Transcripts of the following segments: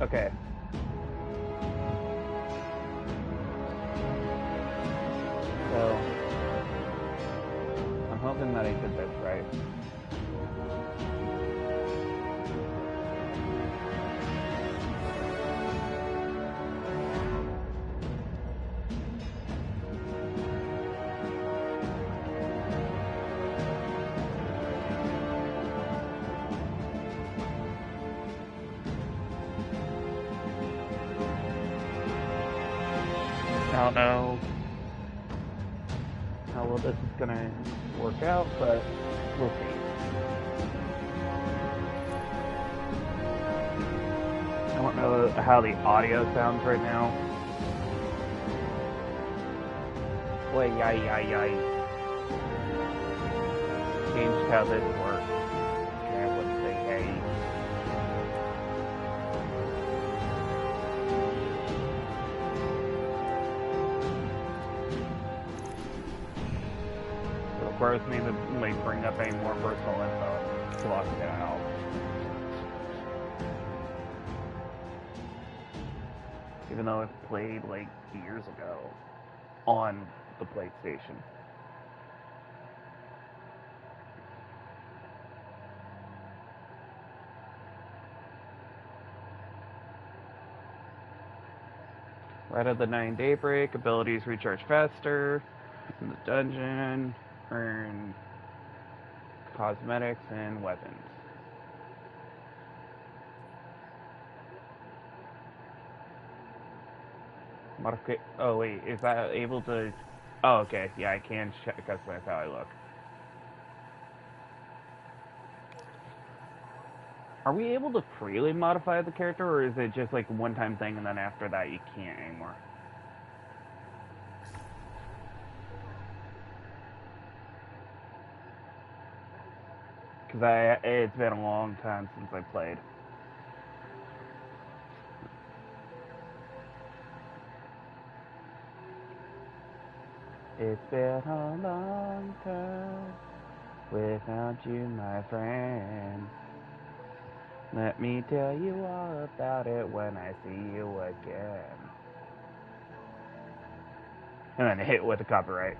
Okay. So, I'm hoping that I did this right. I don't know how well this is gonna work out, but we'll see. I don't know how the audio sounds right now. Wait, yay. Changed how this works. Okay, let's say hey. So of course, need to like bring up any more personal info to lock it out. Even though it's played like years ago on the PlayStation. Right at the 9 Daybreak, abilities recharge faster. In the dungeon, earn cosmetics and weapons. Oh wait, is that able to? Oh okay, yeah, I can customize how I look. Are we able to freely modify the character, or is it just like a one-time thing, and then after that you can't anymore? Because it's been a long time since I played. It's been a long time without you, my friend. Let me tell you all about it when I see you again. And then hit with the copyright.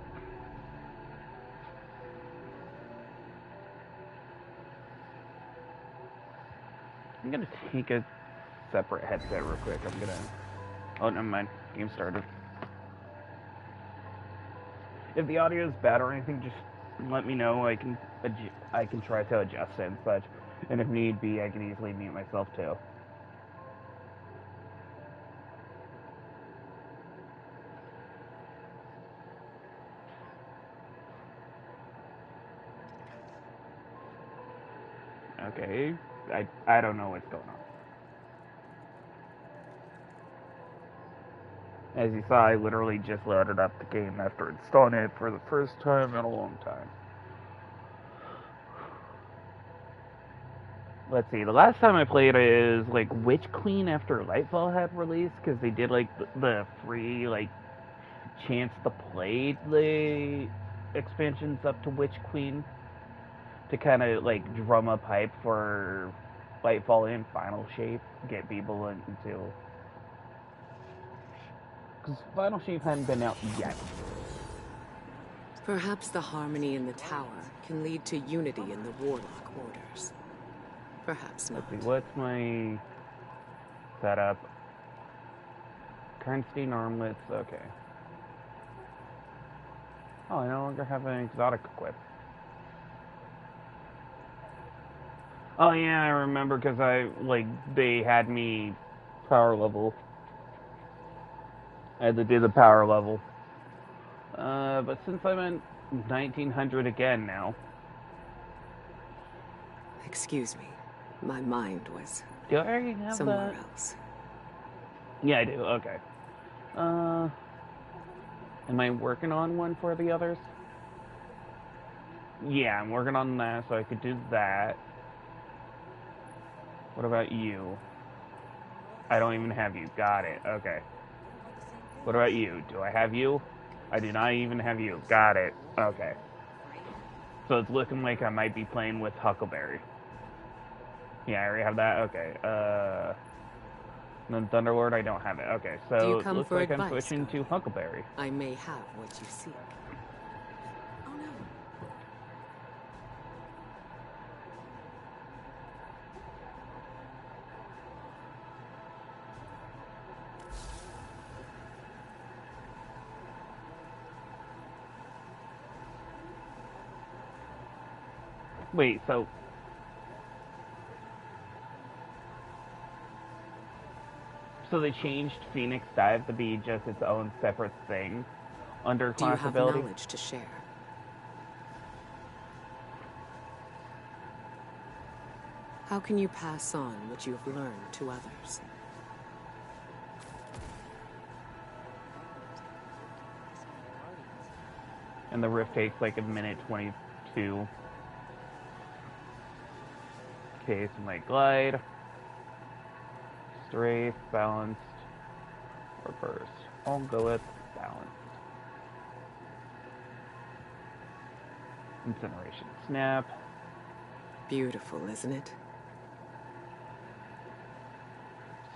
I'm gonna take a separate headset real quick. I'm gonna. Oh, never mind. Game started. If the audio is bad or anything, just let me know. I can try to adjust it and such. And if need be, I can easily mute myself too. Okay. I don't know what's going on. As you saw, I literally just loaded up the game after installing it for the first time in a long time. Let's see, the last time I played is like Witch Queen after Lightfall had released, because they did like the free like chance to play the expansions up to Witch Queen to kind of like drum up hype for Lightfall and Final Shape, get people into. Because Final Shape hadn't been out yet. Perhaps the harmony in the tower can lead to unity in the Warlock orders. Perhaps not. Let's see, what's my setup? Karnstein armlets, okay. Oh, I no longer have an exotic equip. Oh yeah, I remember because they had me power level. I had to do the power level. But since I'm at 1900 again now. Excuse me. My mind was Do I already have somewhere that? else. Yeah, I do. Okay. Am I working on one for the others? Yeah, I'm working on that, so I could do that. What about you? I don't even have you. Got it. Okay. What about you? Do I have you? I do not even have you. Got it. Okay. So it's looking like I might be playing with Huckleberry. Yeah, I already have that. Okay. And then Thunderlord, I don't have it. Okay, Do you so come looks for like I'm advice, switching to Guardian? Huckleberry. I may have what you seek. Oh no. Wait, so they changed Phoenix Dive to be just its own separate thing under Do you class have ability? knowledge to share? How can you pass on what you have learned to others? And the rift takes like a minute 22. Okay, so my glide, strafe, balanced, reverse. I'll go with balanced. Incineration snap. Beautiful, isn't it?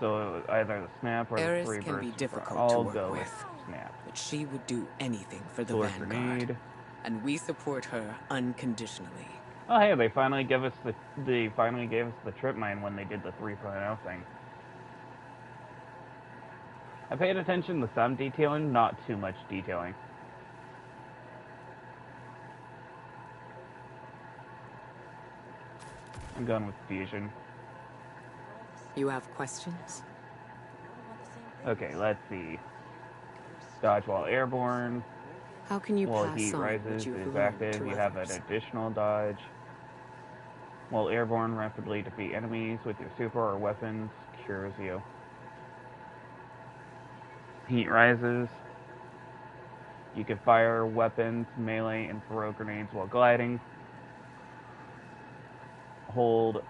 So either the snap or Eris the reverse. can be difficult I'll to work go with, snap. but she would do anything for the Solar Vanguard, grenade. and we support her unconditionally. Oh hey, they finally gave us the trip mine when they did the 3.0 thing. I paid attention to some detailing, not too much detailing. I'm going with fusion. You have questions? Okay, let's see. Dodge while airborne. How can you While pass heat on rises what you've is learned active, to you have an others? additional dodge. While airborne, rapidly defeat enemies with your super or weapons. Cures you. Heat rises. You can fire weapons, melee, and throw grenades while gliding. Hold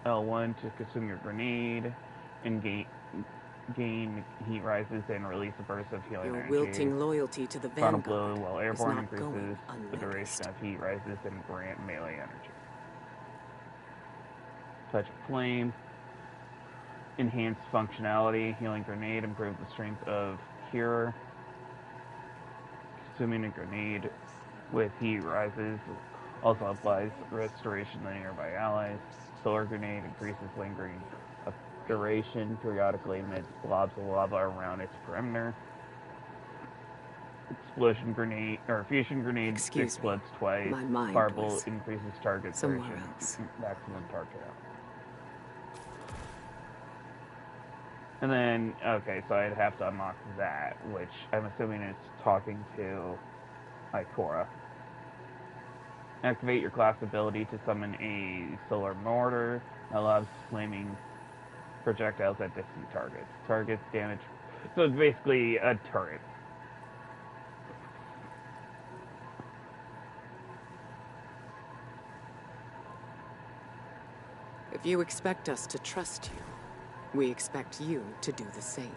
L1 to consume your grenade and gain heat rises and release a burst of healing Your energy. wilting loyalty to the Final Vanguard blow while is airborne not going increases the unnoticed. duration of heat rises and grant melee energy. Touch of flame. Enhanced functionality. Healing grenade. Improve the strength of cure. Consuming a grenade with heat rises also applies restoration to nearby allies. Solar grenade increases lingering duration. Periodically emits blobs of lava around its perimeter. Explosion grenade or fusion grenade explodes twice. My mind Fireball was increases target somewhere duration. else. Maximum target out. And then, okay, so I'd have to unlock that, which I'm assuming it's talking to Ikora. Activate your class ability to summon a solar mortar that allows flaming projectiles at distant targets. Targets damage. So it's basically a turret. If you expect us to trust you, we expect you to do the same.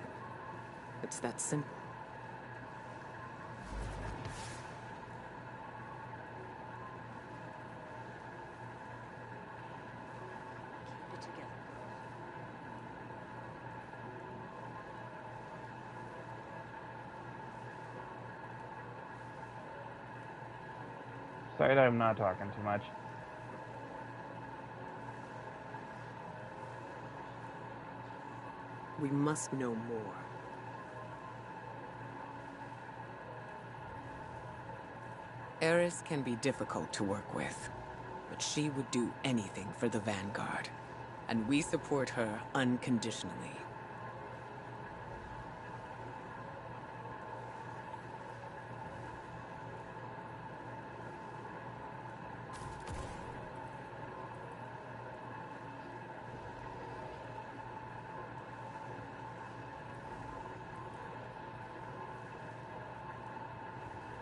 It's that simple. Keep it together. Sorry that I'm not talking too much. We must know more. Eris can be difficult to work with, but she would do anything for the Vanguard, and we support her unconditionally.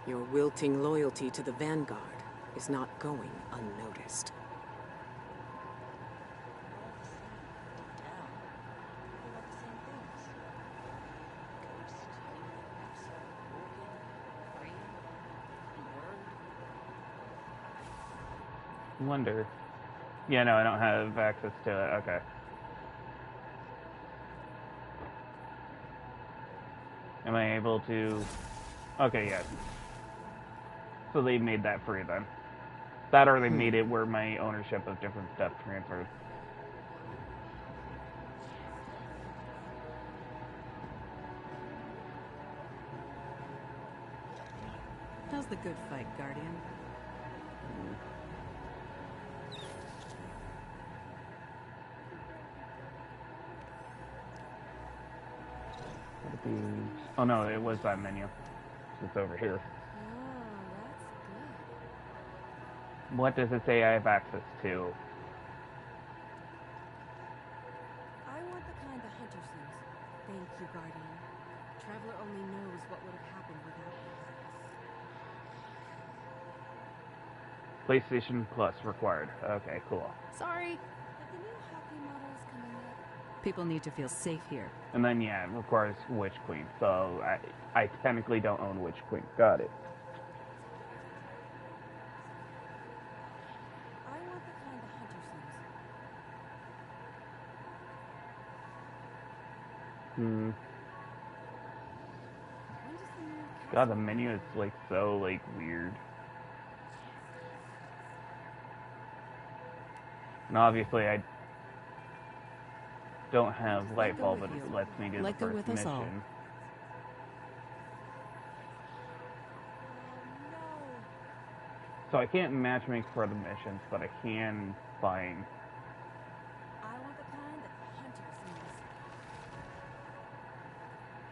Your wilting loyalty to the Vanguard is not going unnoticed. Wonder. Yeah, no, I don't have access to it. Okay. Am I able to... Okay, yes. So they made that free then. That or they made it where my ownership of different stuff transfers. How's the good fight, Guardian? Would it be... Oh no, it was that menu. It's over here. Oh, that's good. What does it say I have access to? I want the kind the hunter sings. Thank you, Guardian. Traveler only knows what would have happened without you. PlayStation Plus required. Okay, cool. Sorry. Have the new hockey models coming up? People need to feel safe here. And then, yeah, it requires Witch Queen. So I technically don't own Witch Queen. Got it. I want the kind the hunter sings. Hmm. When does the new God, the menu is like so like weird. And obviously I don't have Let go Lightfall, with but it you. lets me do Let the go first with us all. mission. So I can't matchmake for the missions, but I can find. I want the kind that the hunter sings.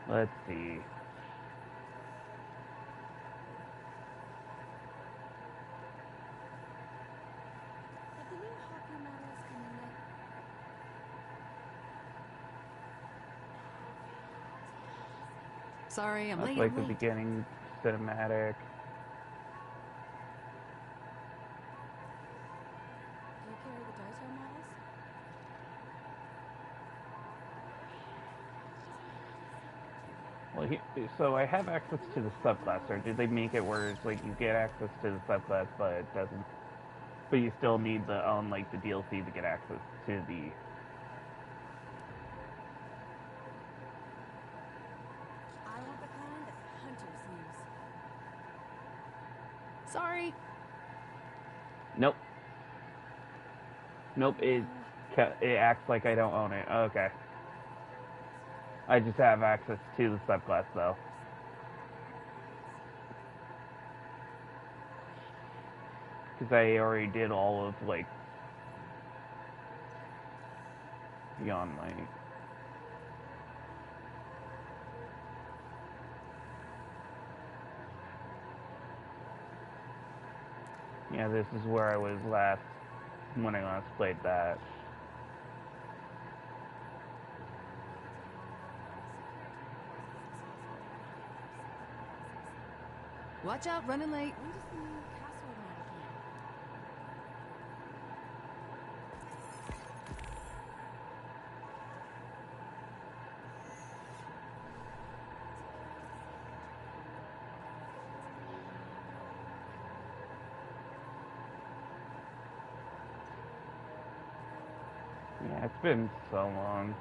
Let's see. Have the new hockey models coming up? Sorry, I'm That's late. like I'm the late. beginning cinematic. Do you carry the Daiso models? Well, so I have access to the subclass, or did they make it where it's like you get access to the subclass, but it doesn't? But you still need the like the DLC to get access to the. I want the kind that the hunter sings. Sorry. Nope. Nope. It acts like I don't own it. Okay. I just have access to the subclass though. Because I already did all of like Beyond Light. Yeah, this is where I was last when I last played that. Watch out, running late. When does the new castle model come out? Yeah, it's been so long.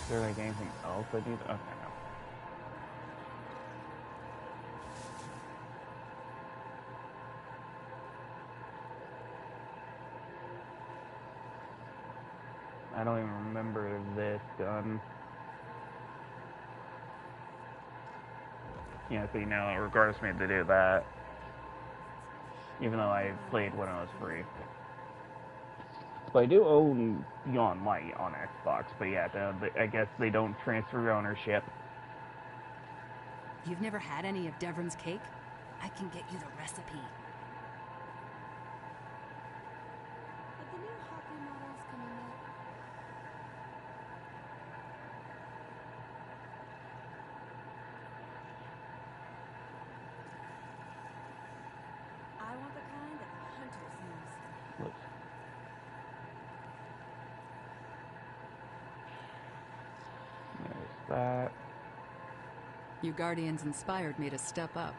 Is there like anything else I need? Okay, no. I don't even remember this gun. Yeah, see now it requires me to do that. Even though I played when it was free. But I do own Beyond Light on Xbox, but yeah, I guess they don't transfer ownership. You've never had any of Devron's cake? I can get you the recipe. Have the new hockey models coming up? I want the kind that the hunter sings. Look. You Guardians inspired me to step up.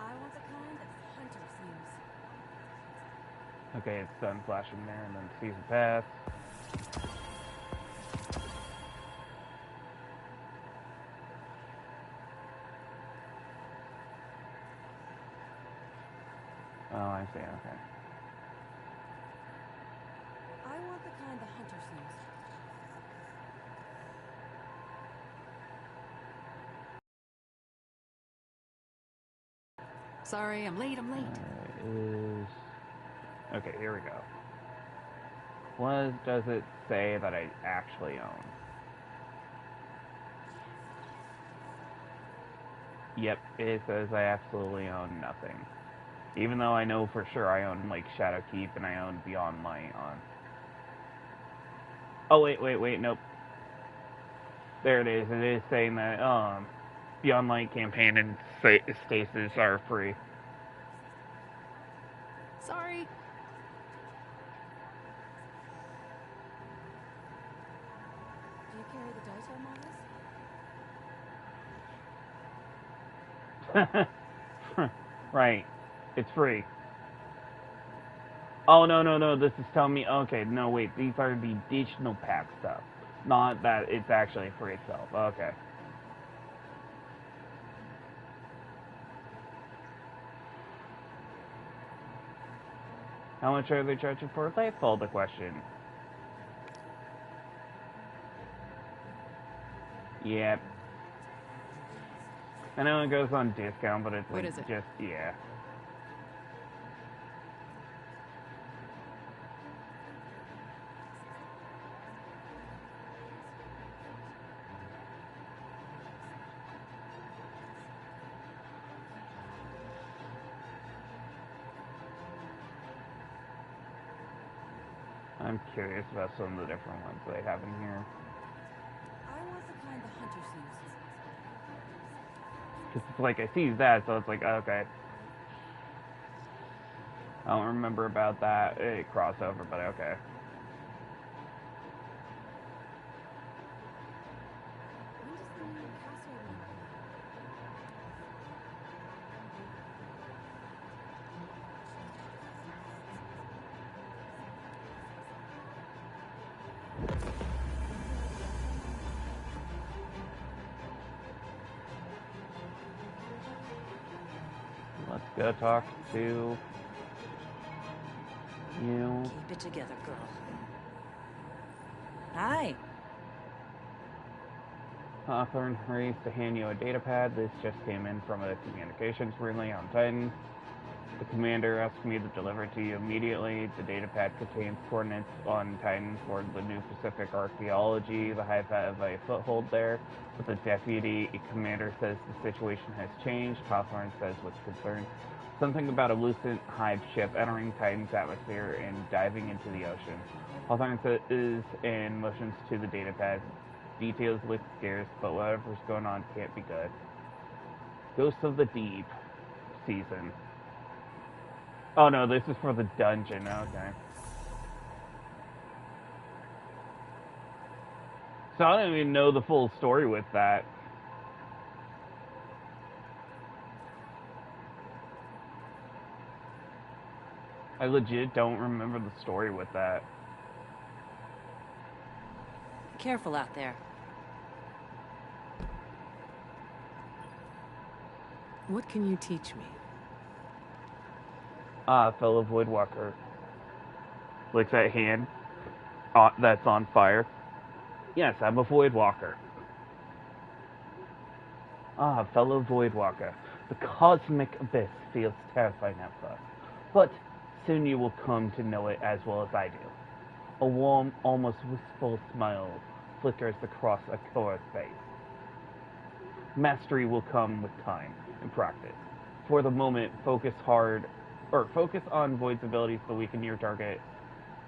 I want the kind that Hunter seems. Okay, it's done flashing there, and then season pass. Oh, I see, okay. I want the kind the Hunter seems. Sorry, I'm late, Is... Okay, here we go. What does it say that I actually own? Yep, it says I absolutely own nothing. Even though I know for sure I own, like, Shadowkeep and I own Beyond Light on. Oh, wait, nope. There it is. It is saying that, Beyond Light campaign and Stasis are free. Sorry. Do you carry the Daito models? Right. It's free. Oh, no. This is telling me... Okay, no, wait. These are the additional pack stuff. Not that it's actually free itself. Okay. How much are they charging for Lightfall? The question. Yep. I know it goes on discount, but it's What like is it? just, yeah. I'm curious about some of the different ones they have in here. I want the kind the Hunter seems. Because it's like, I see that, so it's like, okay. I don't remember about that crossover, but okay. When does the new Castle one come out? Let's go talk to you. Keep it together, girl. Hi. Hawthorne hurries to hand you a datapad. This just came in from a communications relay on Titan. The commander asked me to deliver it to you immediately. The datapad contains coordinates on Titan for the new Pacific Archaeology. The Hive have a foothold there, but the deputy commander says the situation has changed. Hawthorne says with concern something about a Lucent Hive ship entering Titan's atmosphere and diving into the ocean. Hawthorne is in motions to the datapad. Details look scarce, but whatever's going on can't be good. Ghosts of the Deep season. Oh no, this is for the dungeon, okay. So I don't even know the full story with that. I legit don't remember the story with that. Careful out there. What can you teach me? Fellow Voidwalker. Looks at hand. That's on fire. Yes, I'm a Voidwalker. Fellow Voidwalker. The cosmic abyss feels terrifying at first, but soon you will come to know it as well as I do. A warm, almost wistful smile flickers across Ikora's face. Mastery will come with time and practice. For the moment, focus on Void's abilities to weaken your target.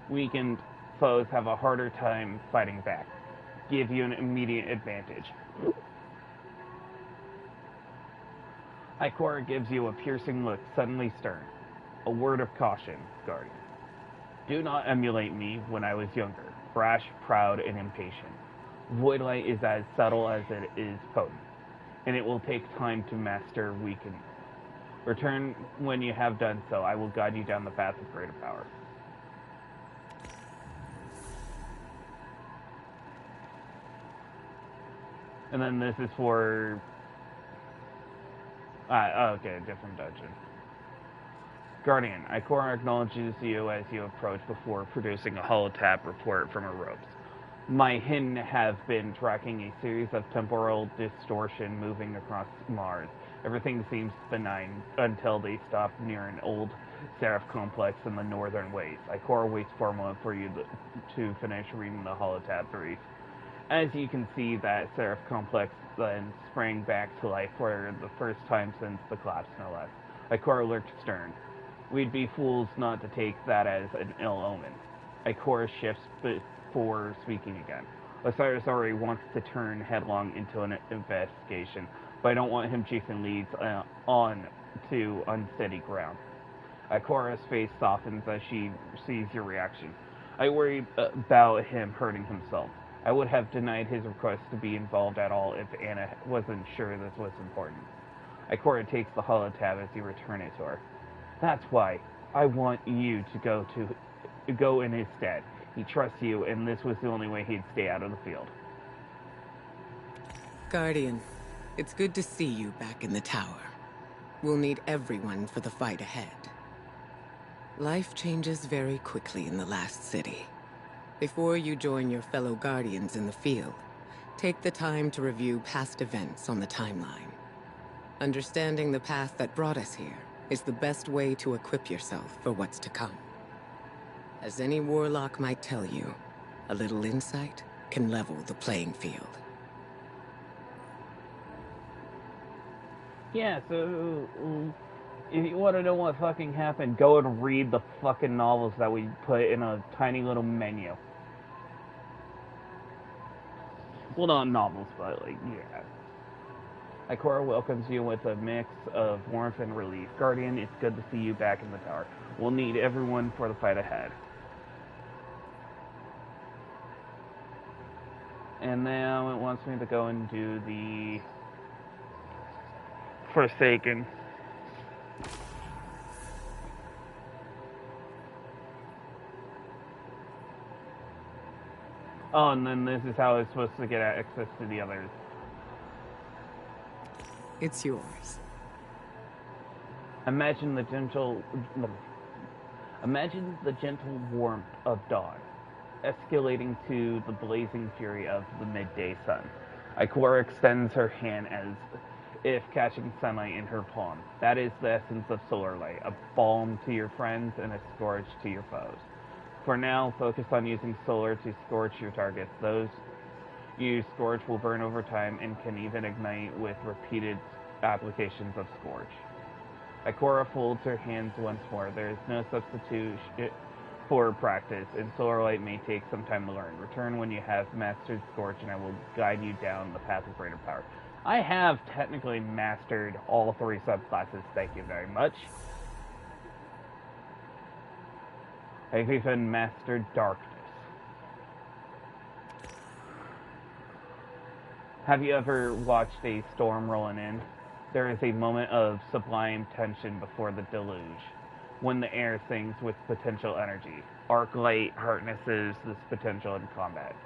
Weakened foes have a harder time fighting back. Give you an immediate advantage. Ikora gives you a piercing look, suddenly stern. A word of caution, Guardian. Do not emulate me when I was younger, brash, proud, and impatient. Voidlight is as subtle as it is potent. and it will take time to master weaken. Return when you have done so. I will guide you down the path of greater power. And then this is for... okay, different dungeon. Guardian, Ikora acknowledges you as you approach before producing a holotab report from her robes. My Hin have been tracking a series of temporal distortion moving across Mars. Everything seems benign until they stop near an old Seraph complex in the northern waste. Ikora waits for a moment for you to finish reading the holotab brief. As you can see, that Seraph complex then sprang back to life for the first time since the collapse, no less. Ikora looked stern. We'd be fools not to take that as an ill omen. Ikora shifts before speaking again. Osiris already wants to turn headlong into an investigation, but I don't want him chasing leads on to unsteady ground. Ikora's face softens as she sees your reaction. I worry about him hurting himself. I would have denied his request to be involved at all if Anna wasn't sure this was important. Ikora takes the holotab as you return it to her. That's why I want you to go in his stead. He trusts you, and this was the only way he'd stay out of the field. Guardian, it's good to see you back in the tower. We'll need everyone for the fight ahead. Life changes very quickly in the last city. Before you join your fellow Guardians in the field, take the time to review past events on the timeline. Understanding the path that brought us here is the best way to equip yourself for what's to come. As any warlock might tell you, a little insight can level the playing field. Yeah, so if you want to know what fucking happened, go and read the fucking novels that we put in a tiny little menu. Well, not novels, but like, yeah. Ikora welcomes you with a mix of warmth and relief. Guardian, it's good to see you back in the tower. We'll need everyone for the fight ahead. And now it wants me to go and do the Forsaken. Oh, and then this is how it's supposed to get access to the others. It's yours. Imagine the gentle warmth of dawn, escalating to the blazing fury of the midday sun. Ikora extends her hand as if catching sunlight in her palm. That is the essence of solar light, a balm to your friends and a scourge to your foes. For now, focus on using solar to scorch your targets. Those you scorch will burn over time and can even ignite with repeated applications of scorch. Ikora folds her hands once more. There is no substitute for practice, and solar light may take some time to learn. Return when you have mastered scorch, and I will guide you down the path of greater power. I have technically mastered all 3 subclasses, thank you very much. I've even mastered darkness. Have you ever watched a storm rolling in? There is a moment of sublime tension before the deluge, when the air sings with potential energy. Arc light harnesses this potential in combat.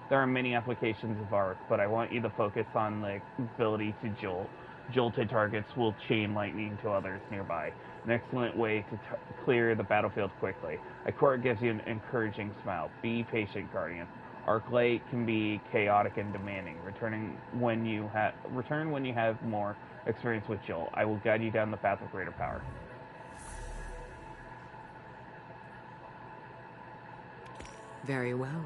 There are many applications of arc, but I want you to focus on the ability to jolt. Jolted targets will chain lightning to others nearby. An excellent way to clear the battlefield quickly. Ikora gives you an encouraging smile. Be patient, Guardian. Arc light can be chaotic and demanding. Return when you have more experience with Jolt. I will guide you down the path of greater power. Very well.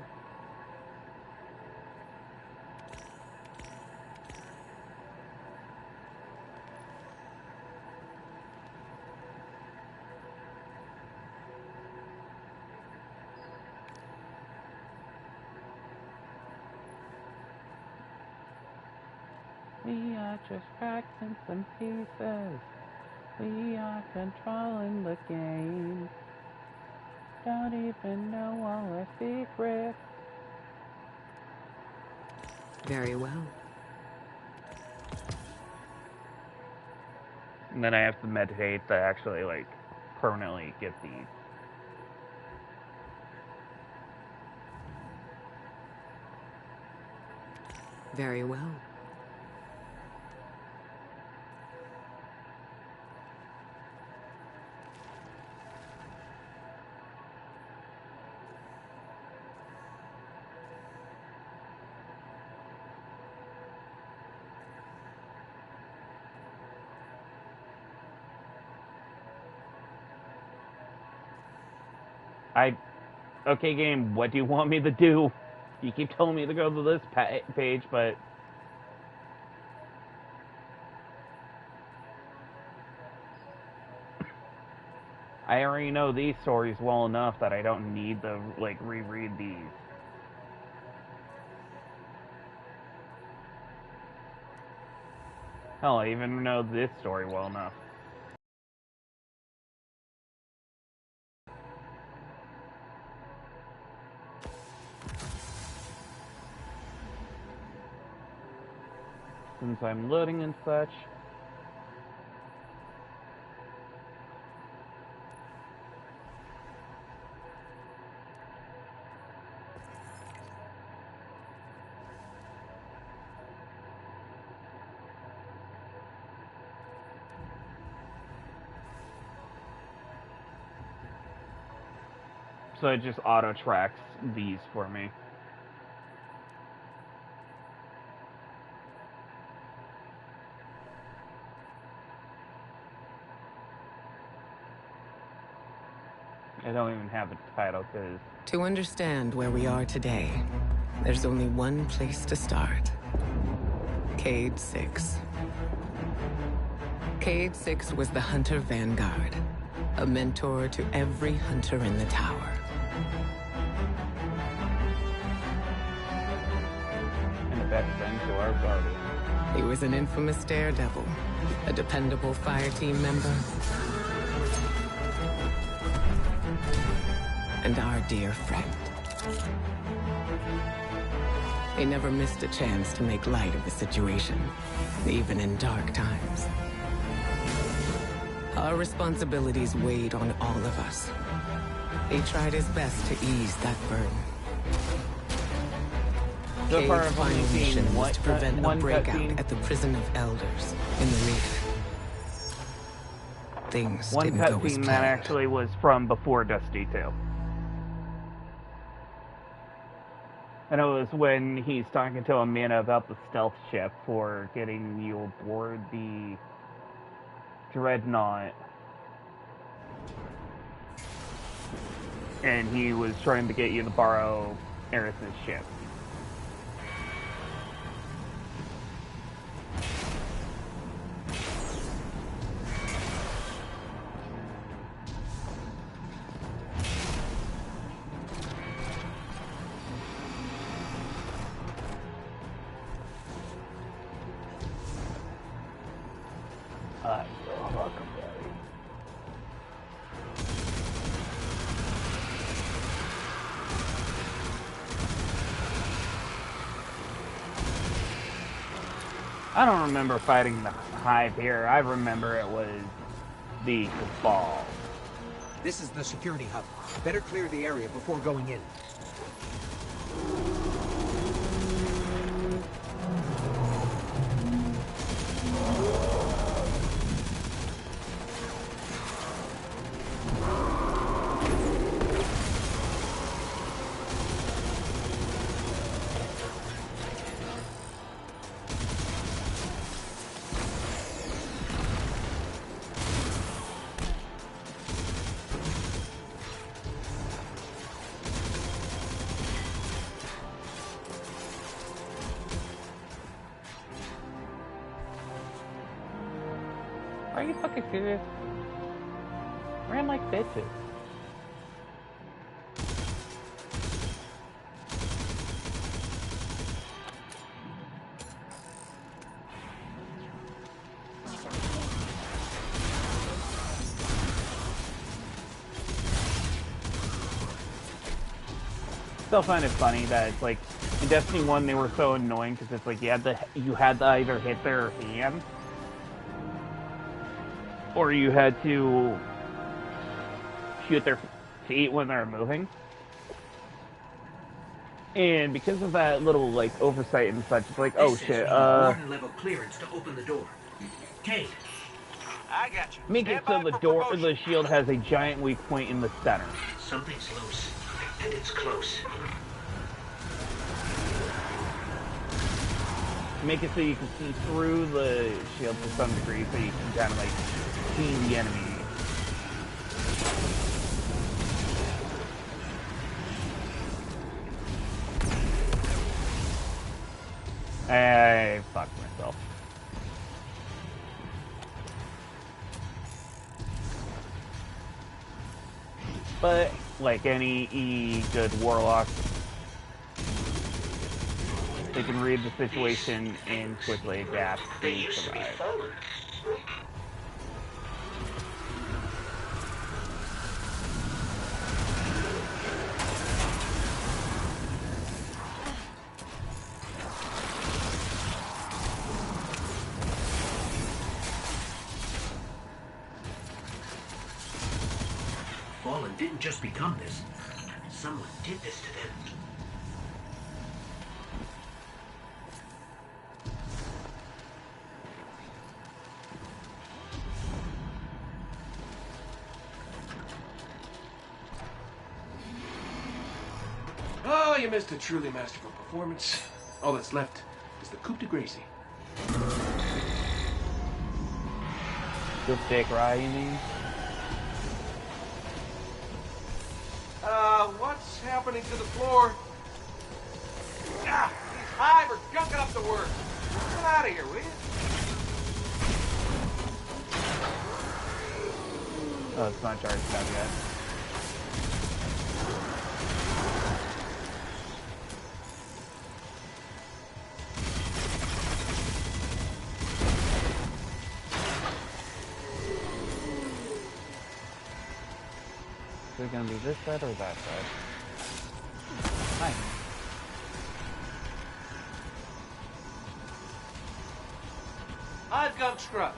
We are just cracking some pieces. We are controlling the game. Don't even know all our secrets. Very well. And then I have to meditate to actually, like, permanently get these. Very well. Okay, game, what do you want me to do? You keep telling me to go to this page, but... I already know these stories well enough that I don't need to, like, reread these. Hell, I even know this story well enough. Since I'm loading and such. So it just auto tracks these for me. I don't even have a title, because... To understand where we are today, there's only one place to start. Cayde 6. Cayde 6 was the Hunter Vanguard, a mentor to every hunter in the tower. And the best friend to our guardian. He was an infamous daredevil, a dependable fire team member, and our dear friend. He never missed a chance to make light of the situation, even in dark times. Our responsibilities weighed on all of us. He tried his best to ease that burden. So far, Cayde's I've only final seen mission was to prevent a one breakout cutscene. at the Prison of Elders in the Reef. Things One didn't go as cutscene that planned. actually was from before Dusty 2. And it was when he's talking to Amina about the stealth ship for getting you aboard the Dreadnought. And he was trying to get you to borrow Eris's ship. Welcome, Daddy. I don't remember fighting the Hive here. I remember it was the Cabal. This is the security hub. Better clear the area before going in. Are you fucking serious? Ran like bitches. Still find it funny that it's like in Destiny 1 they were so annoying because it's like you had to either hit their hand or you had to shoot their feet when they're moving. And because of that little like oversight and such, it's like, oh shit, warden level clearance to open the door. Kate. I got you. make it so the door, the shield has a giant weak point in the center. Something's loose, and it's close. Make it so you can see through the shield to some degree, so you can kind of like see the enemy. I fucked myself. But like any good warlock, they can read the situation and quickly adapt to survive. Fallen didn't just become this. Someone did this to them. Oh, you missed a truly masterful performance. All that's left is the coup de grace. Good dick, right? You mean? What's happening to the floor? Ah, these hive are gunking up the work. Get out of here, will you? Oh, it's not charged up yet. Is it gonna be this side or that side? Hi. I've got scrub.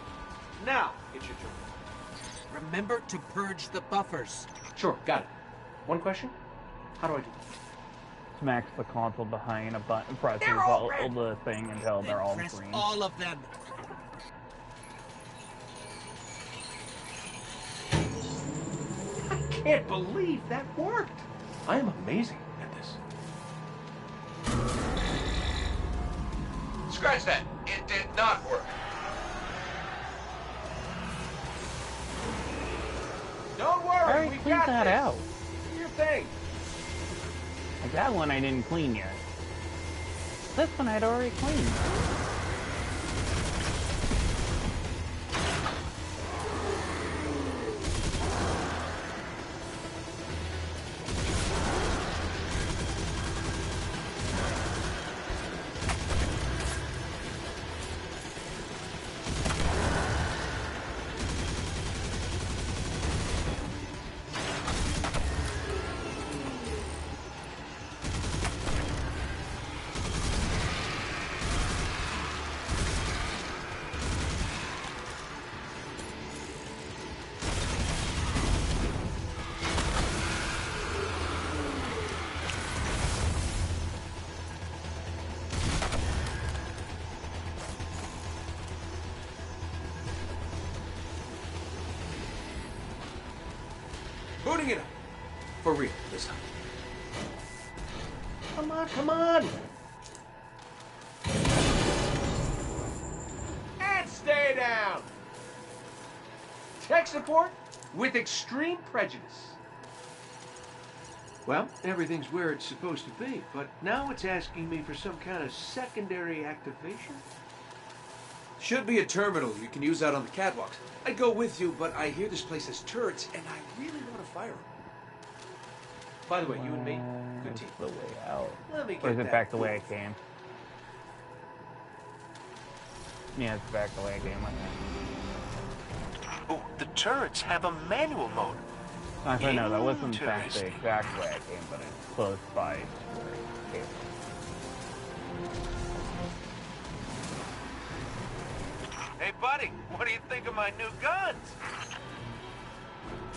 Now, it's your turn. Remember to purge the buffers. Sure, got it. One question? How do I do Smacks the console behind a button, presses They're all all the thing until they're all Press green. all of them. I can't believe that worked. I am amazing at this. Scratch that. It did not work. Don't I worry, already we cleaned got that this. out. Do your thing. Like that one I didn't clean yet. This one I'd already cleaned. Booting it up. For real, this time. Come on, come on. And stay down. Tech support with extreme prejudice. Well, everything's where it's supposed to be, but now it's asking me for some kind of secondary activation. Should be a terminal you can use out on the catwalks. I'd go with you, but I hear this place has turrets, and I really want to fire them. By the way, you and me, good team. The way out. Let me get Or is it that back the way proof. I came? Yeah, it's back the way I came. Oh, the turrets have a manual mode. I know that wasn't back the Interesting. exact way I came, but it's close by to where I came. Hey, buddy, what do you think of my new guns?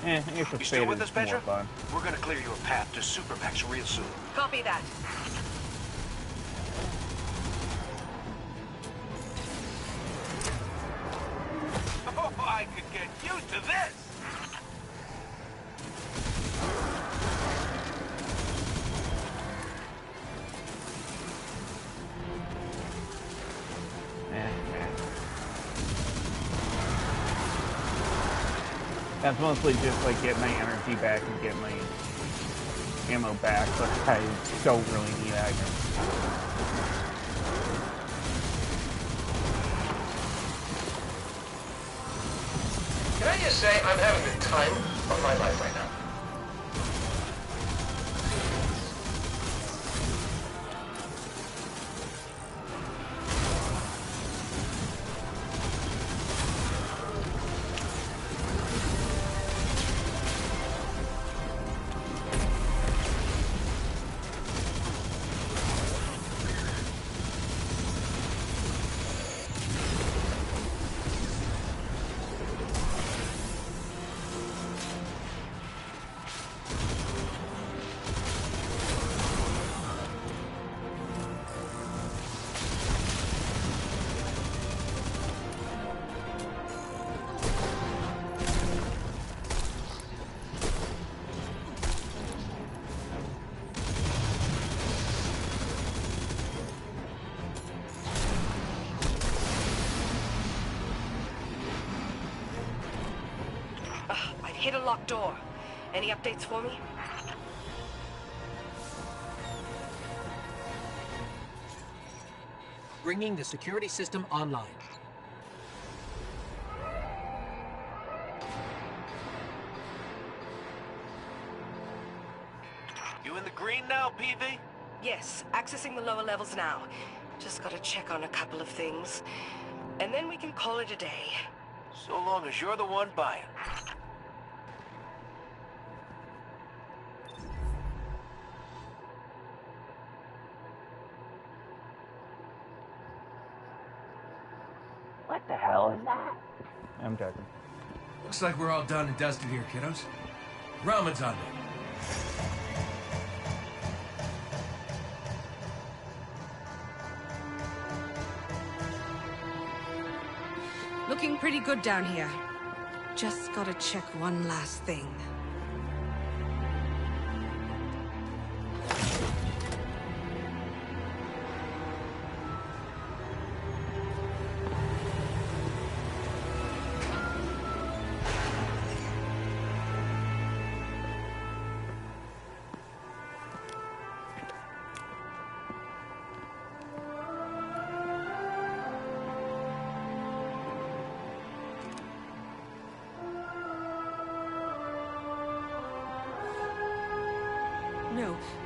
Ace of You Spades still with is us, Petra? more fun. We're gonna clear you a path to Supermax real soon. Copy that. Oh, I could get used to this! That's mostly just like get my energy back and get my ammo back, but I don't really need aggro. Can I just say I'm having the time of my life right now? Hit a locked door. Any updates for me? Bringing the security system online. You in the green now, PV? Yes, accessing the lower levels now. Just gotta check on a couple of things. And then we can call it a day. So long as you're the one buying. What the hell is that? I'm joking. Looks like we're all done and dusted here, kiddos. Ramen's on me. Looking pretty good down here. Just gotta check one last thing.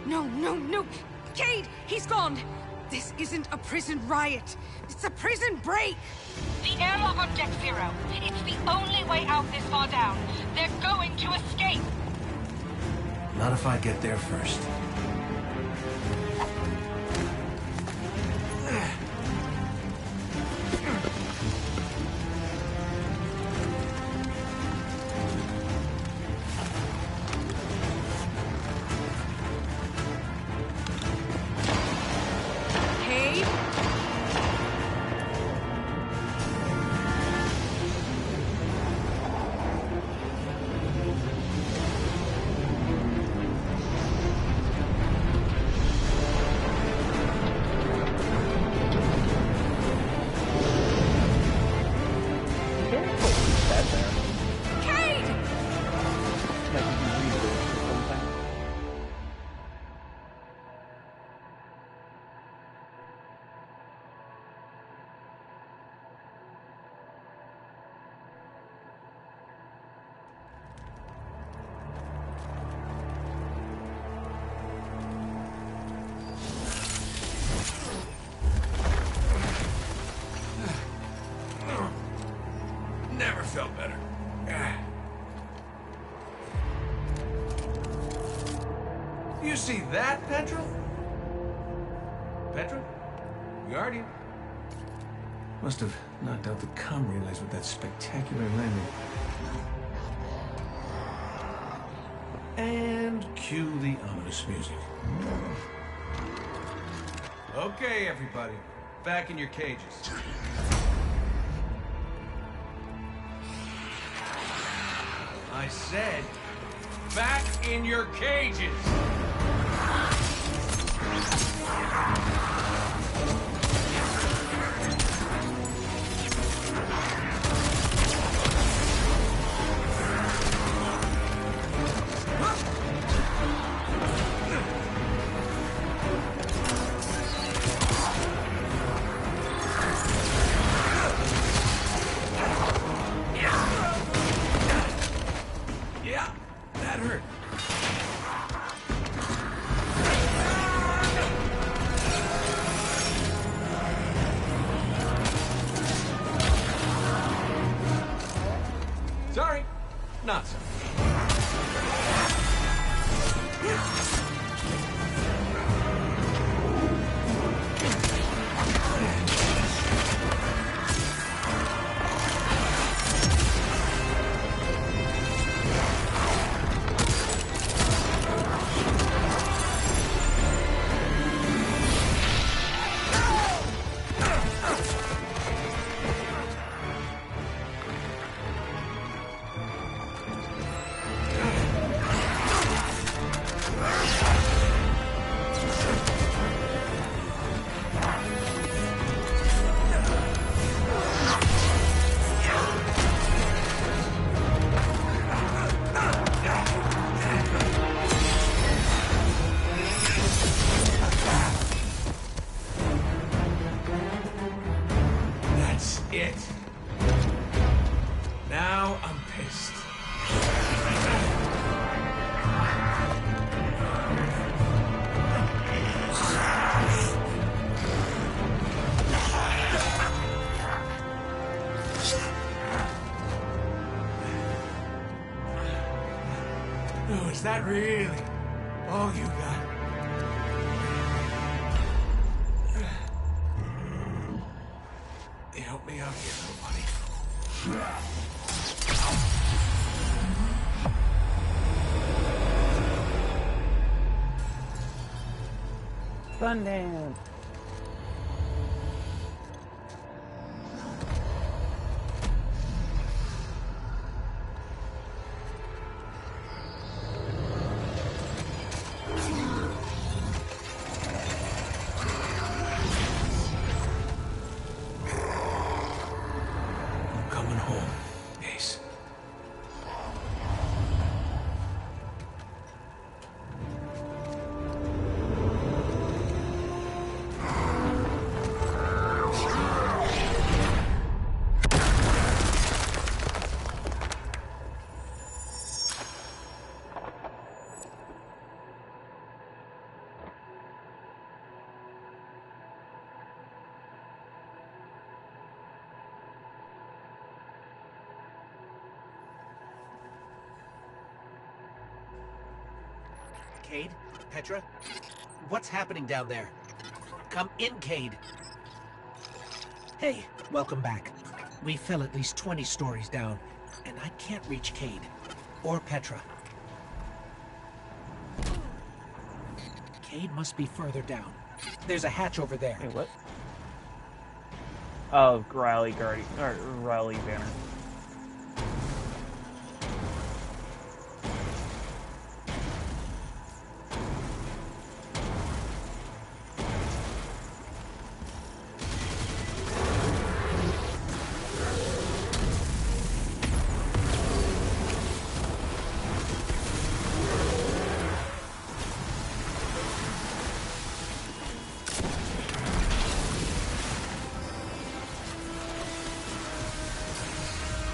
No! Cade! He's gone! This isn't a prison riot. It's a prison break! The airlock on Deck Zero. It's the only way out this far down. They're going to escape. Not if I get there first. Never felt better. You see that, Petra? Petra? Guardian? Must have knocked out the comm relays with that spectacular landing. And cue the ominous music. Okay, everybody. Back in your cages. I said, back in your cages! Yeah, that hurt. Sorry, not sorry. That's it. Now I'm pissed. Oh, is that really all you got? Help me out here, little buddy. Sundance. I'm coming home, Ace. Cade? Petra? What's happening down there? Come in, Cade. Hey, welcome back. We fell at least 20 stories down, and I can't reach Cade. Or Petra. Cade must be further down. There's a hatch over there. Hey, what? Oh, Riley Guardian, or Riley Banner.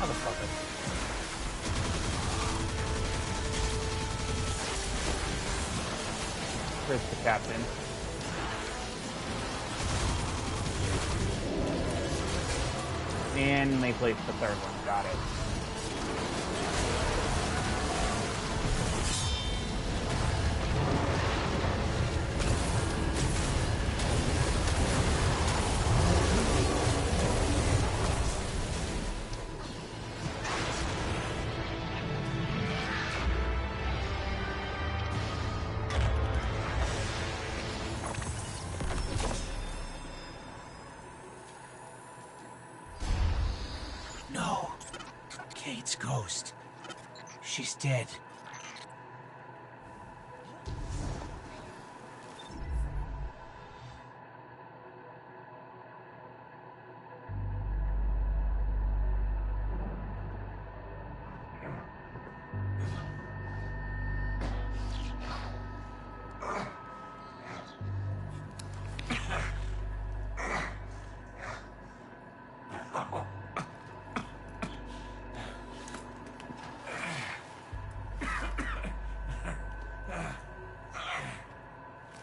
Motherfucker. Chris the captain. And they placed the third one. Got it. This ghost. She's dead.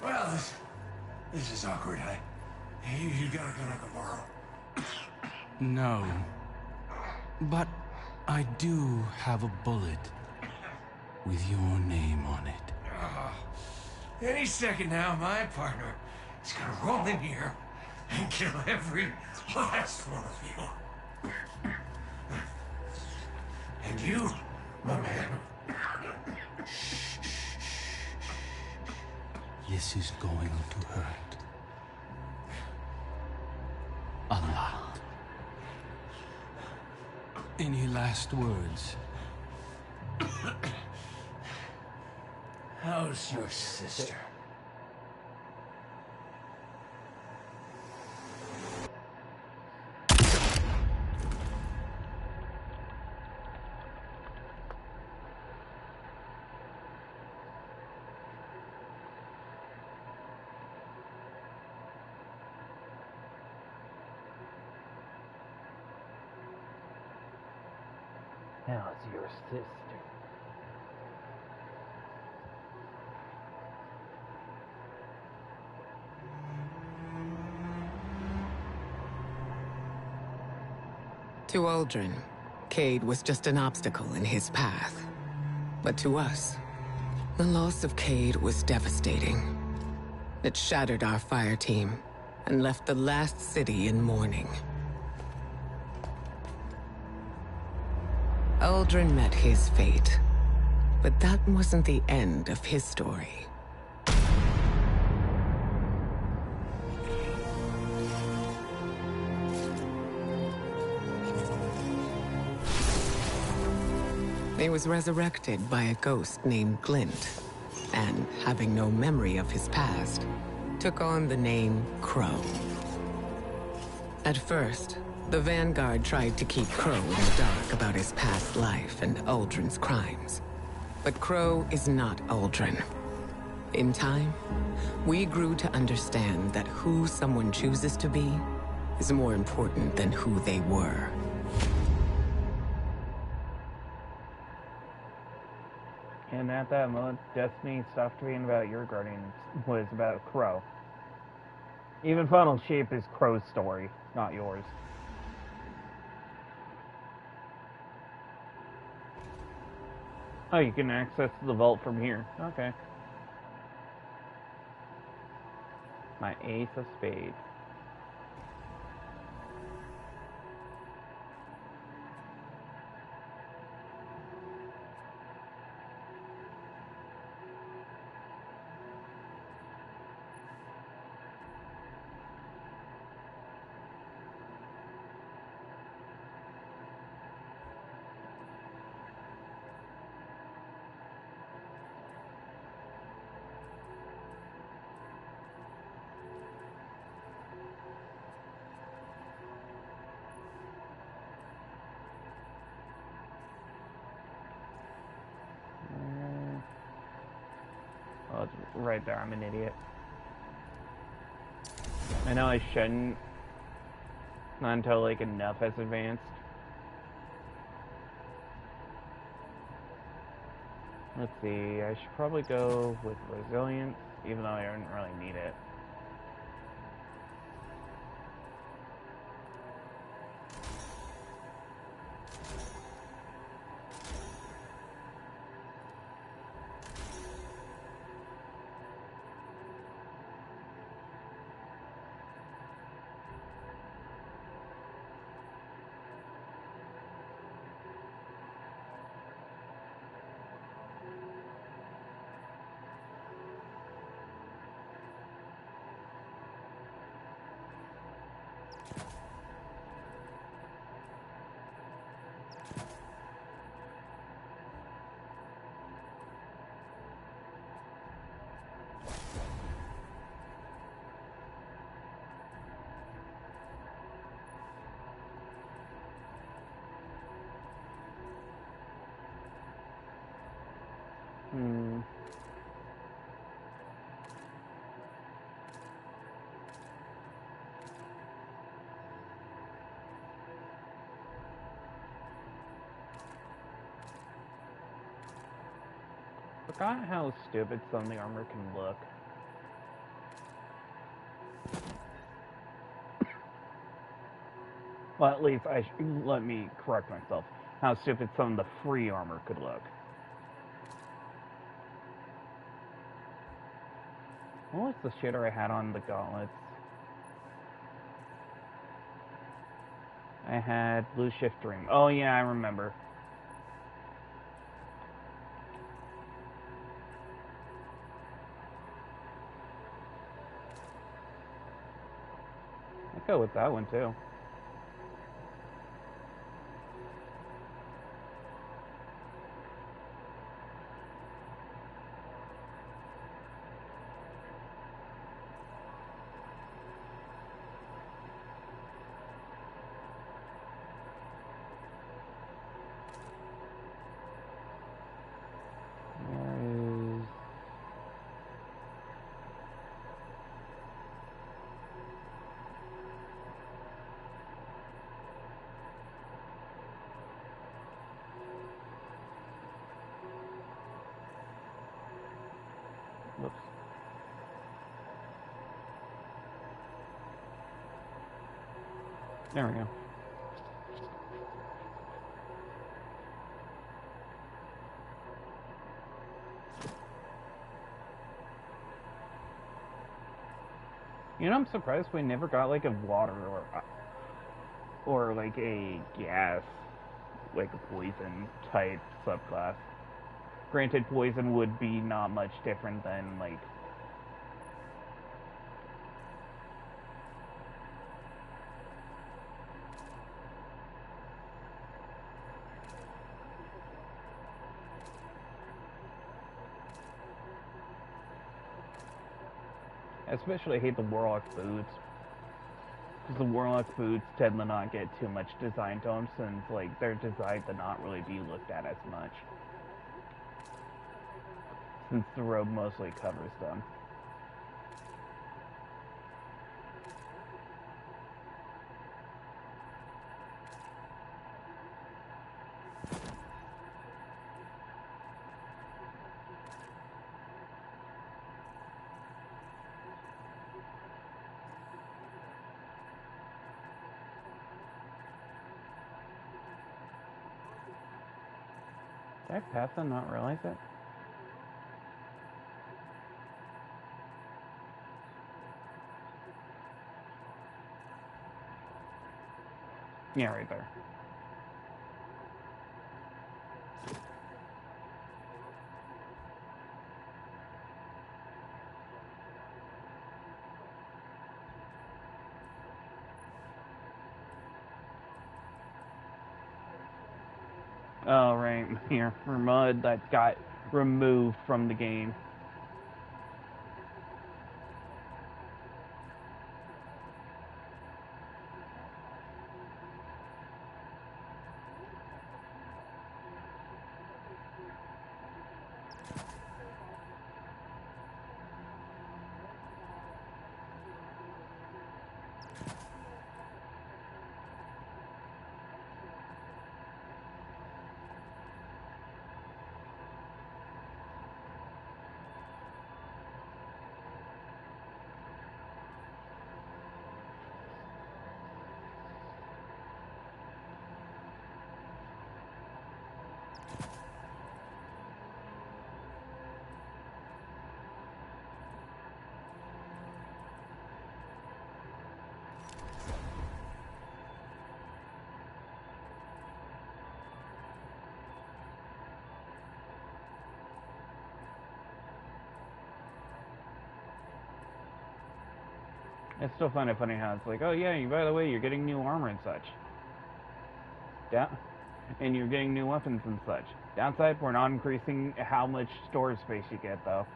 Well, this is awkward. You gotta go to tomorrow. No. But I do have a bullet with your name on it. Any second now, my partner is gonna roll in here and kill every last one of you. And you, my man. This is going to hurt. A lot. Any last words? How's your sister? How's your sister? To Uldren, Cayde was just an obstacle in his path. But to us, the loss of Cayde was devastating. It shattered our fire team and left the last city in mourning. Uldren met his fate, but that wasn't the end of his story. He was resurrected by a ghost named Glint, and, having no memory of his past, took on the name Crow. At first, the Vanguard tried to keep Crow in the dark about his past life and Uldren's crimes. But Crow is not Uldren. In time, we grew to understand that who someone chooses to be is more important than who they were. And at that moment, Destiny stopped being about your guardians, was about Crow. Even Final Shape is Crow's story, not yours. Oh, you can access the vault from here. Okay. My ace of spades. Oh, it's right there. I'm an idiot. I know I shouldn't. Not until, like, enough has advanced. Let's see. I should probably go with resilience, even though I don't really need it. Hmm. Forgot how stupid some of the armor can look. Well, at least let me correct myself. How stupid some of the free armor could look. What was the shitter I had on the gauntlets? I had Blue Shift Dream. Oh yeah, I remember. I'd go with that one too. Whoops. There we go. You know, I'm surprised we never got like a water or like a gas, like a poison type subclass. Granted, poison would be not much different than like I especially hate the Warlock boots. Because the Warlock boots tend to not get too much design to them since like they're designed to not really be looked at as much. Since the robe mostly covers them. Did I pass and not realize it? Yeah, right there. Oh, right here. For mud that got removed from the game. I still find it funny how it's like, oh yeah, by the way, you're getting new armor and such. Yeah, and you're getting new weapons and such. Downside, we're not increasing how much storage space you get, though.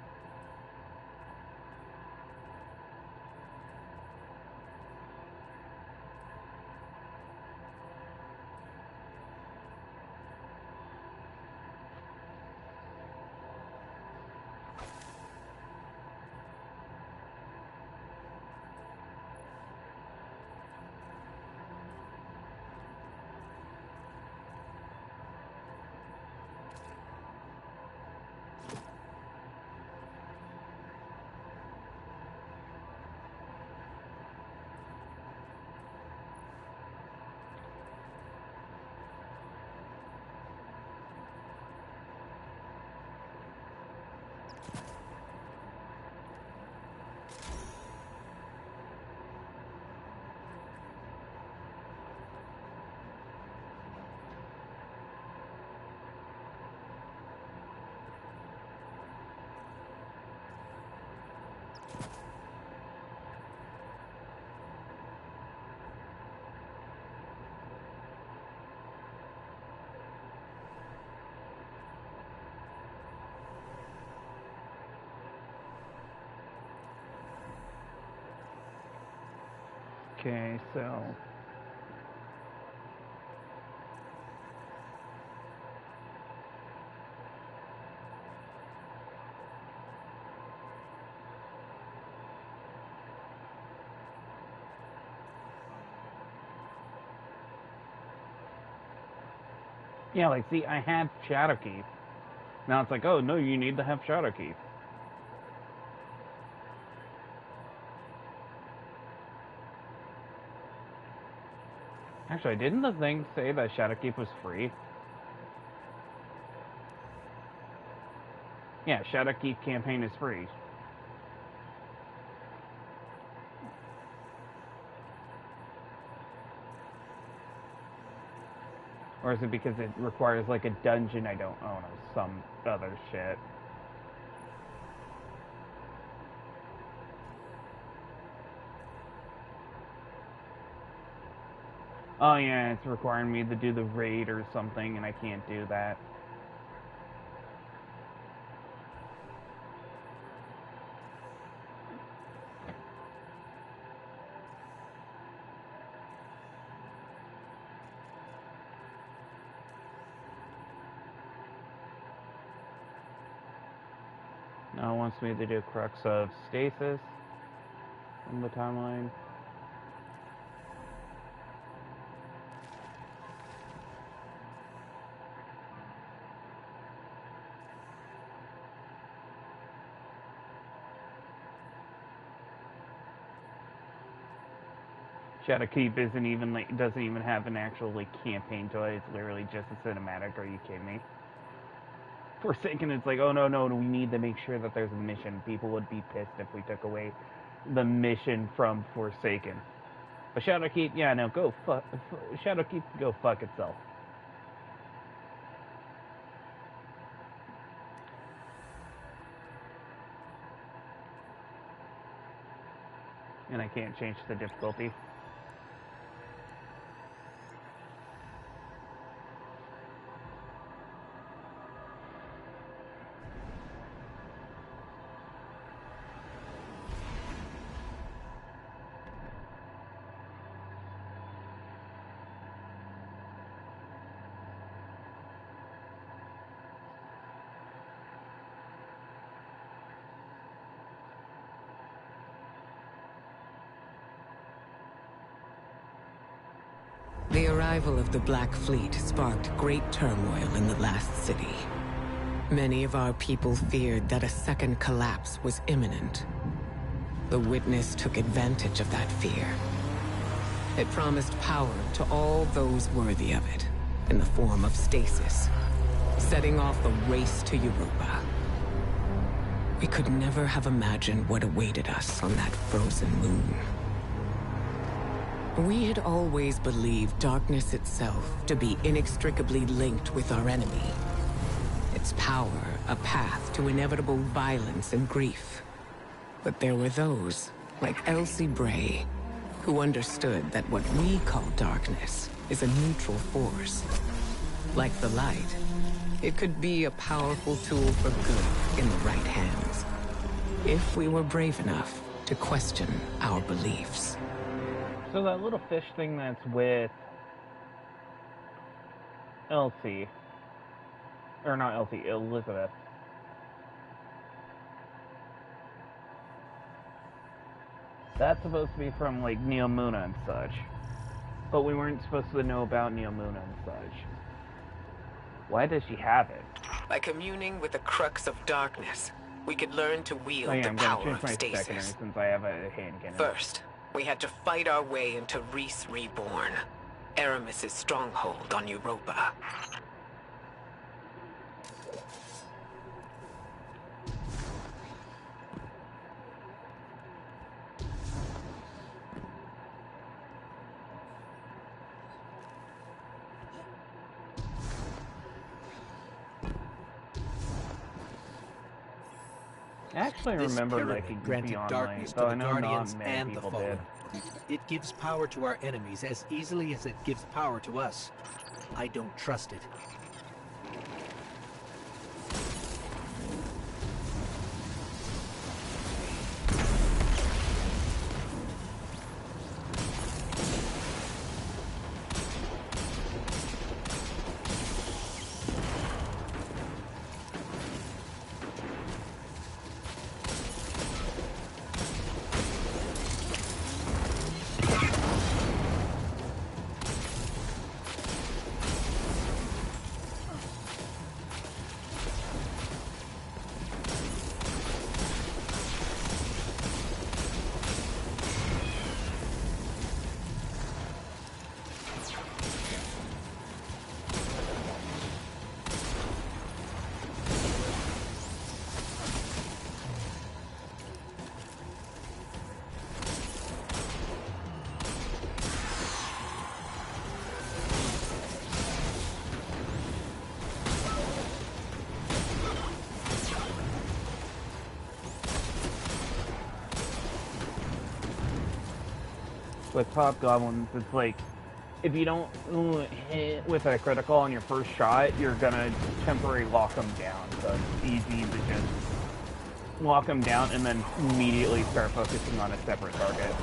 Okay, so... Yeah, like, see, I have Shadowkeep. Now it's like, oh, no, you need to have Shadowkeep. Actually, didn't the thing say that Shadowkeep was free? Yeah, Shadowkeep campaign is free. Or is it because it requires, like, a dungeon I don't own or some other shit? Oh yeah, it's requiring me to do the raid or something, and I can't do that. Now it wants me to do Crux of Stasis on the timeline. Shadowkeep isn't even like doesn't even have an actual like campaign to it. It's literally just a cinematic. Are you kidding me? Forsaken, it's like, oh no, we need to make sure that there's a mission. People would be pissed if we took away the mission from Forsaken. But Shadowkeep, yeah, no, go fuck. Shadowkeep, go fuck itself. And I can't change the difficulty. The arrival of the Black Fleet sparked great turmoil in the last city. Many of our people feared that a second collapse was imminent. The Witness took advantage of that fear. It promised power to all those worthy of it, in the form of stasis, setting off a race to Europa. We could never have imagined what awaited us on that frozen moon. We had always believed darkness itself to be inextricably linked with our enemy. Its power, a path to inevitable violence and grief. But there were those, like Elsie Bray, who understood that what we call darkness is a neutral force. Like the light, it could be a powerful tool for good in the right hands, if we were brave enough to question our beliefs. So that little fish thing that's with Elsie, or not Elsie, Elizabeth. That's supposed to be from like Neomuna and such, but we weren't supposed to know about Neomuna and such. Why does she have it? By communing with the crux of darkness, we could learn to wield the I'm power gonna of change my stasis. secondary since I have a hand cannon. First, we had to fight our way into Reese Reborn, Aramis' stronghold on Europa. I actually remember liking granted Beyond darkness Light, though to I the know Guardians not many and the people Fallen. did. It gives power to our enemies as easily as it gives power to us. I don't trust it. with hobgoblins, it's like, if you don't hit with a critical on your first shot, you're gonna temporarily lock them down. So it's easy to just lock them down and then immediately start focusing on a separate target.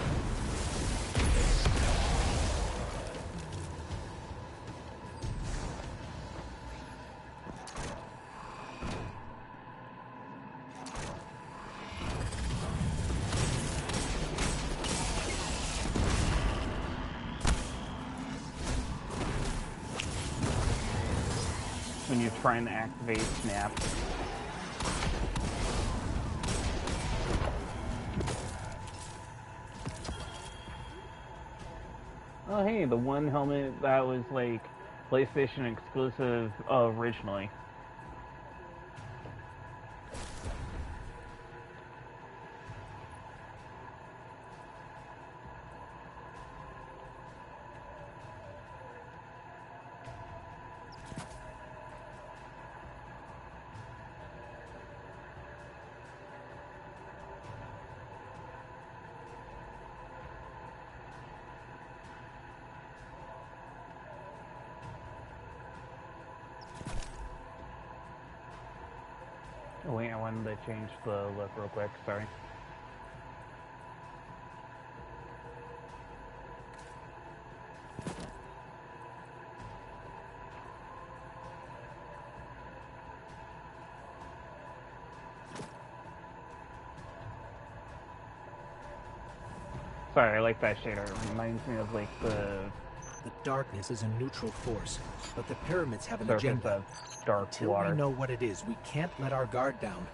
When you're trying to activate snap. Oh hey, the one helmet that was like PlayStation exclusive originally. Oh wait, I wanted to change the look real quick, sorry. Sorry, I like that shader. It reminds me of like the darkness is a neutral force, but the pyramids have an surface agenda. of dark Till water. we know what it is, we can't let our guard down.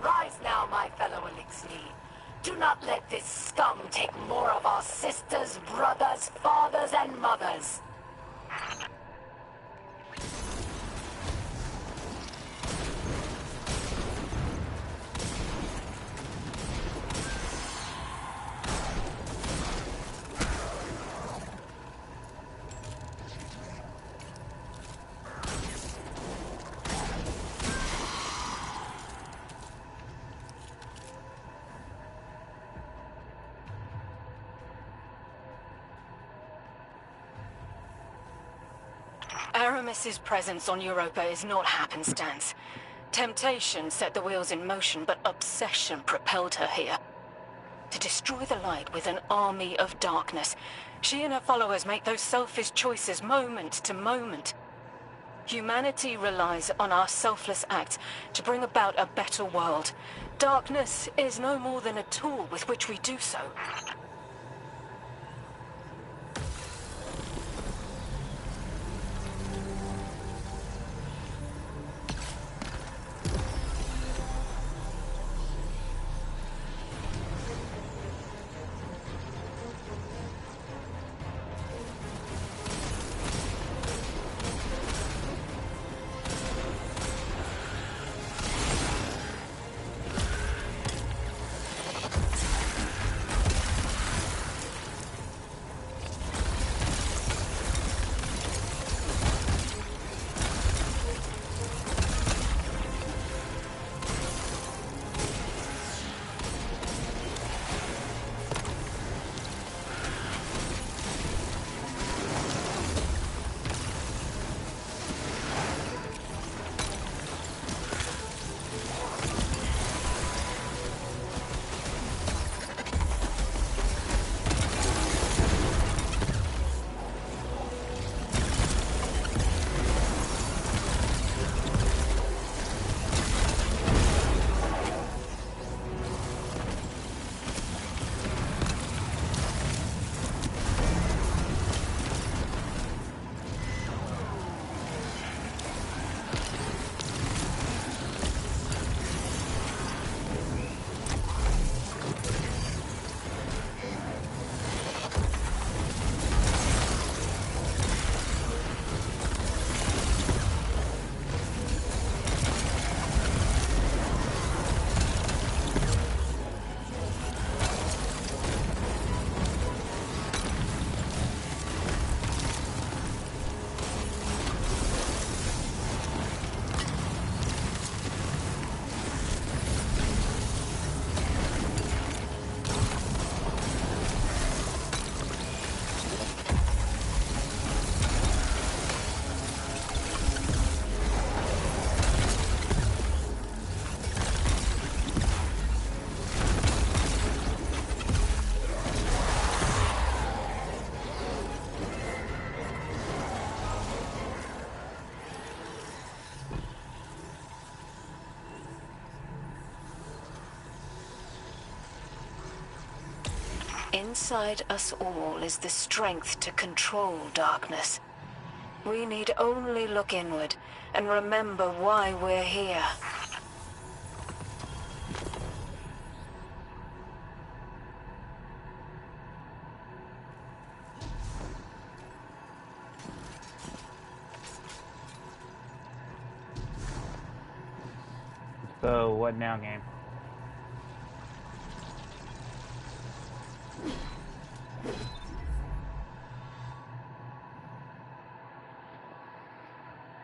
Rise now, my fellow Elixir. Do not let this scum take more of our sisters, brothers, fathers, and mothers. Aramis's presence on Europa is not happenstance. Temptation set the wheels in motion, but obsession propelled her here. To destroy the light with an army of darkness, she and her followers make those selfish choices moment to moment. Humanity relies on our selfless acts to bring about a better world. Darkness is no more than a tool with which we do so. Inside us all is the strength to control darkness. We need only look inward and remember why we're here. So, what now, game?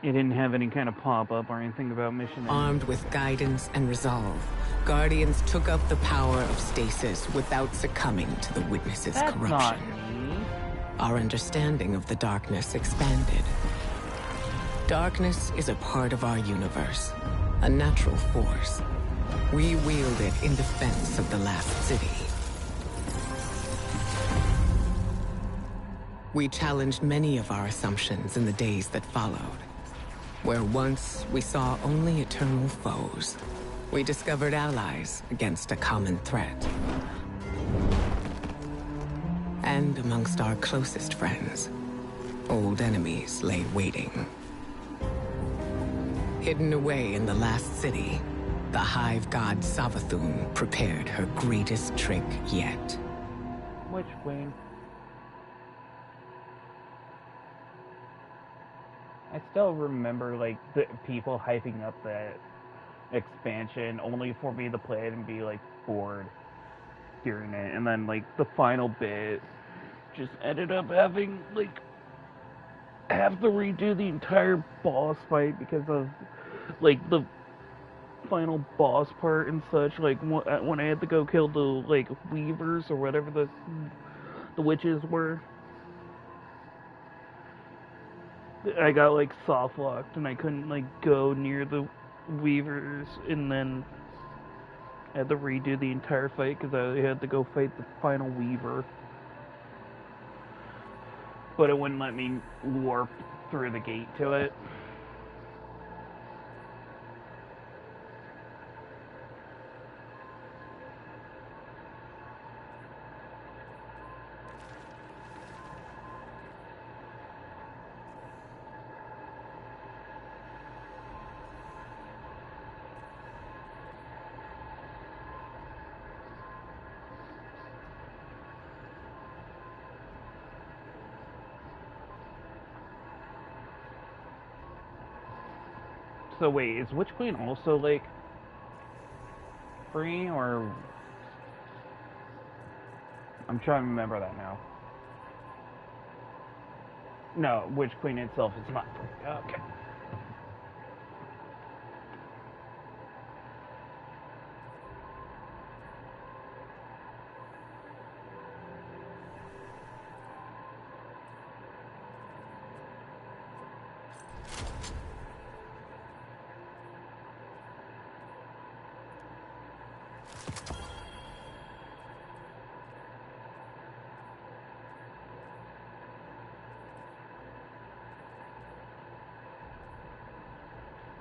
You didn't have any kind of pop-up or anything about mission. Armed with guidance and resolve, Guardians took up the power of stasis without succumbing to the Witness's corruption. Not me. Our understanding of the darkness expanded. Darkness is a part of our universe, a natural force. We wield it in defense of the last city. We challenged many of our assumptions in the days that followed. Where once we saw only eternal foes, we discovered allies against a common threat. And amongst our closest friends, old enemies lay waiting. Hidden away in the last city, the Hive God Savathun prepared her greatest trick yet. Witch Queen. I still remember, like, the people hyping up that expansion only for me to play it and be, like, bored during it. And then, like, the final bit just ended up having, like, have to redo the entire boss fight because of, like, the final boss part and such. Like, when I had to go kill the, like, weavers or whatever the witches were. I got, like, soft locked and I couldn't, like, go near the weavers, and then I had to redo the entire fight because I had to go fight the final weaver. But it wouldn't let me warp through the gate to it. So wait, is Witch Queen also, like, free, or... I'm trying to remember that now. No, Witch Queen itself is not free. Okay.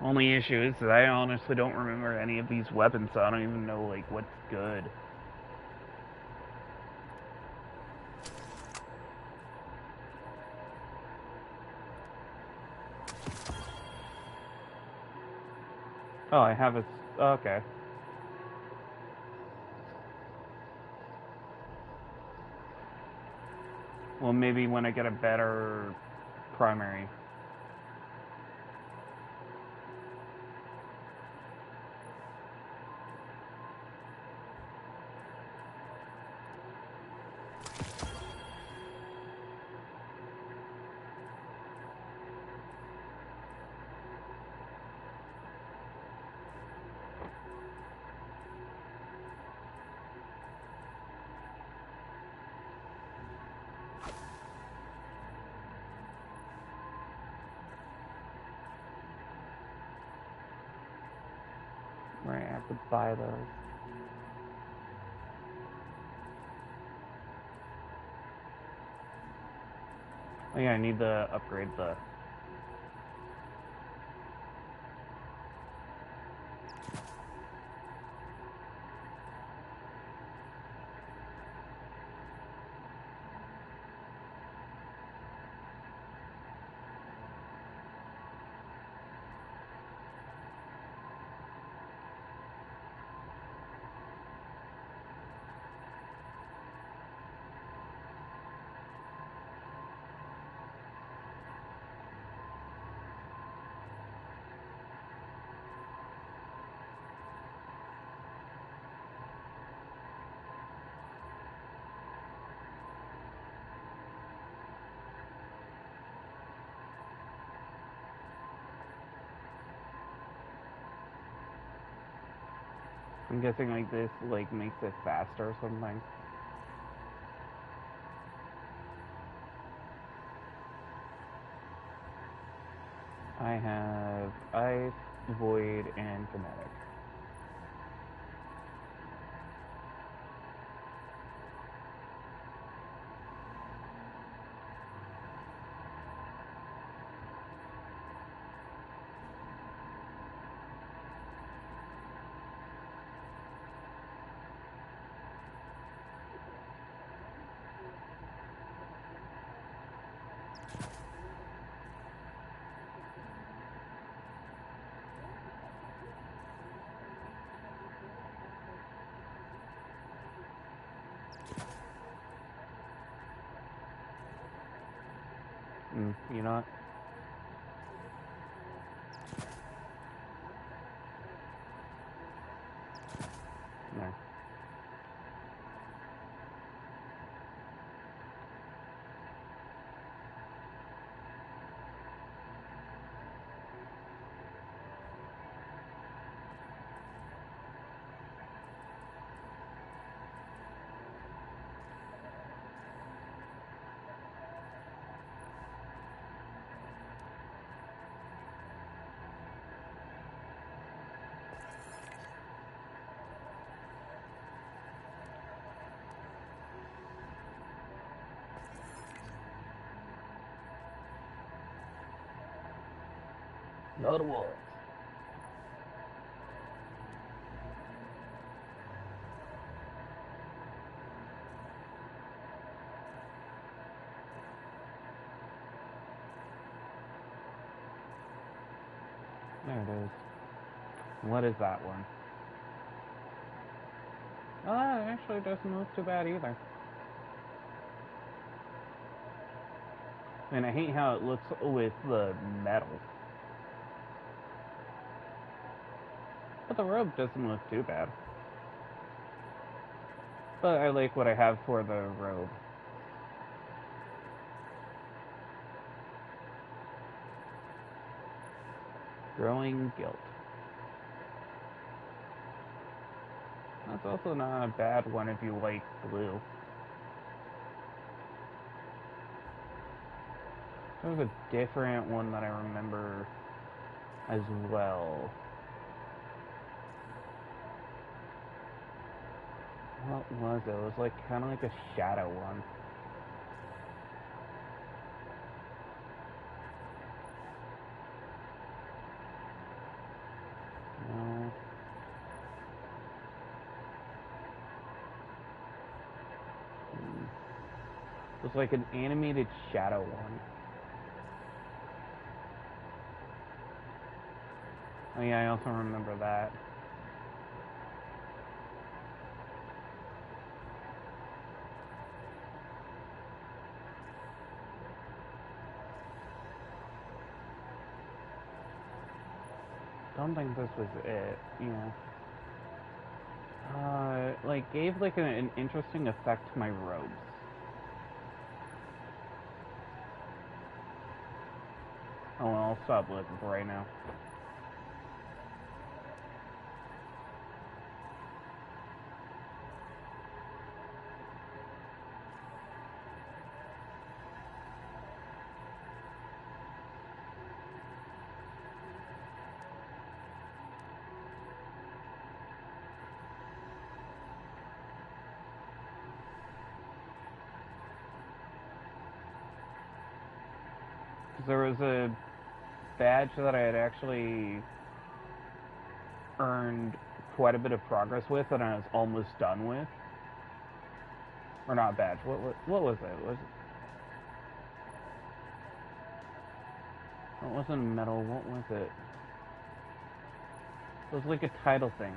Only issue is that I honestly don't remember any of these weapons, so I don't even know, like, what's good. Oh, I have a... okay. Well, maybe when I get a better primary. Right, I have to buy those. Oh yeah, I need to upgrade the... I'm guessing like this like makes it faster or something. I have ice, void, and kinetic. You know what? No. No to wolves. There it is. What is that one? Oh, it actually doesn't look too bad either. And I hate how it looks with the metal. But the robe doesn't look too bad. But I like what I have for the robe. Growing Guilt. That's also not a bad one if you like blue. There's a different one that I remember as well. What was it? It was like kind of like a shadow one. No. It was like an animated shadow one. Oh yeah, I also remember that. Don't think this was it, yeah. Like, gave like an interesting effect to my robes. Oh, well, I'll stop looking for right now. There was a badge that I had actually earned quite a bit of progress with and I was almost done with. Or not badge, what was it? It wasn't metal, what was it? It was like a title thing.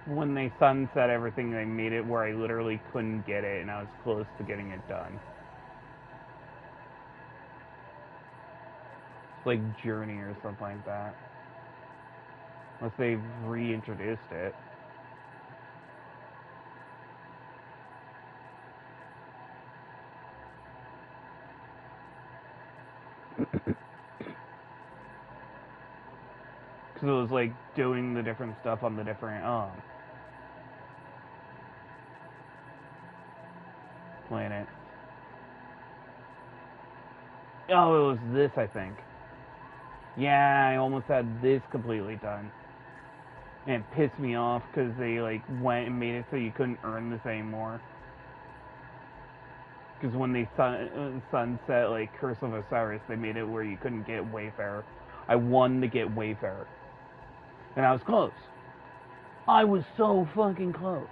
When they sunset everything, they made it where I literally couldn't get it, and I was close to getting it done. It's like Journey or something like that. Unless they've reintroduced it. Because it was like doing the different stuff on the different planet. Oh, it was this, I think. Yeah, I almost had this completely done. And it pissed me off because they like went and made it so you couldn't earn this anymore. Because when they sunset like Curse of Osiris, they made it where you couldn't get Wayfarer. I won to get Wayfarer. And I was close. I was so fucking close.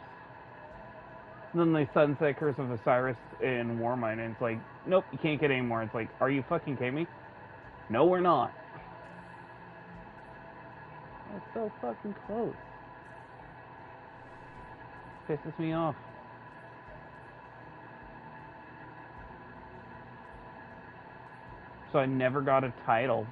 Then they sunset Curse of Osiris in Warmind, and it's like, nope, you can't get any more. It's like, are you fucking kidding me? No, we're not. That's so fucking close. Pisses me off. So I never got a title.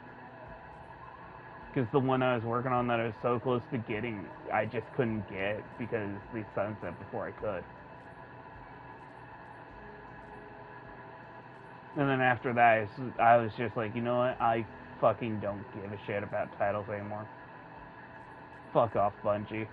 Because the one I was working on that I was so close to getting, I just couldn't get because they sunset before I could. And then after that, I was just like, you know what? I fucking don't give a shit about titles anymore. Fuck off, Bungie.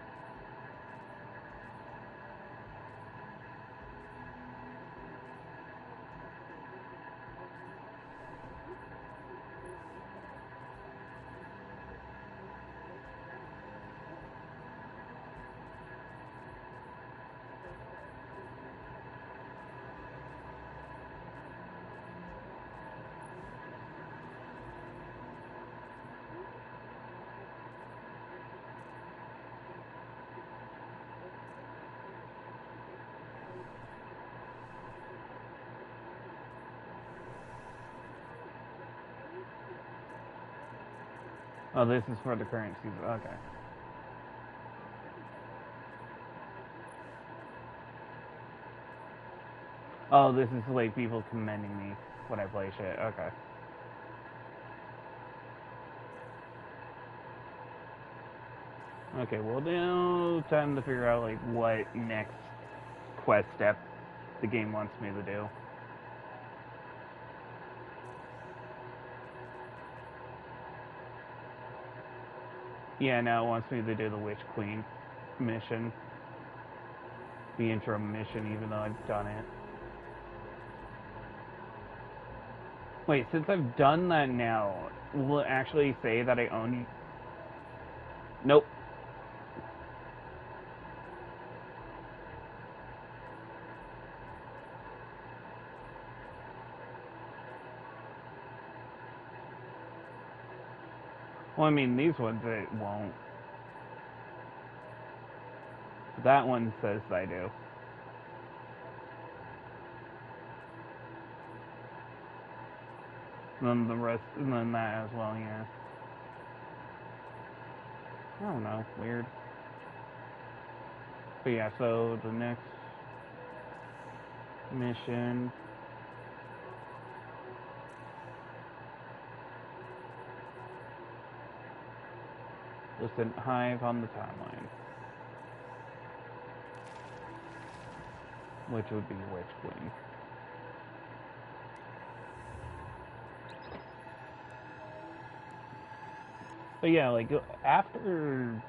Oh, this is for the current season. Okay. Oh, this is like people commending me when I play shit. Okay. Okay, well now time to figure out like what next quest step the game wants me to do. Yeah, now it wants me to do the Witch Queen mission. The intro mission, even though I've done it. Wait, since I've done that now, will it actually say that I own... Nope. Well, I mean, these ones, it won't. That one says I do. And then the rest, and then that as well, yeah. I don't know, weird. But yeah, so the next mission... Listen, Hive on the timeline. Which would be Witch Queen. But yeah, like, after...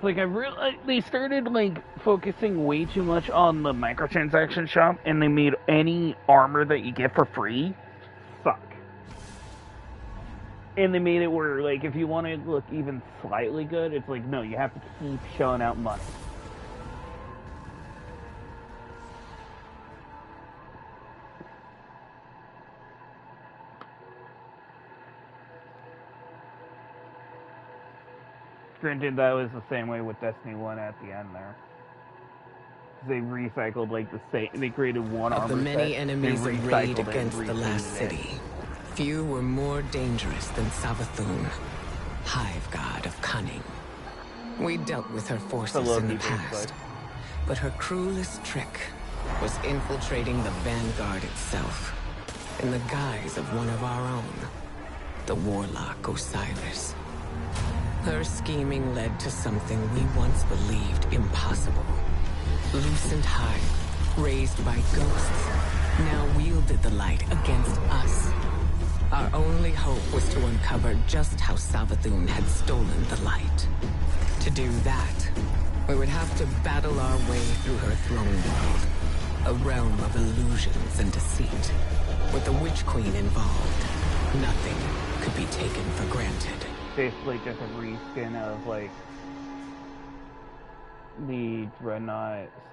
Like, they started, like, focusing way too much on the microtransaction shop, and they made any armor that you get for free suck. And they made it where, like, if you want to look even slightly good, it's like, no, you have to keep shelling out money. Granted, that was the same way with Destiny 1 at the end there. They recycled, like, the same, they created one armor set. Of the many enemies arrayed against the last city, few were more dangerous than Savathun, Hive God of Cunning. We dealt with her forces in the past, but her cruelest trick was infiltrating the Vanguard itself, in the guise of one of our own, the Warlock Osiris. Her scheming led to something we once believed impossible. Lucent Hive, raised by ghosts, now wielded the light against us. Our only hope was to uncover just how Savathun had stolen the light. To do that, we would have to battle our way through her throne world, a realm of illusions and deceit. With the Witch Queen involved, nothing could be taken for granted. Basically just a reskin of, like, the Dreadnought /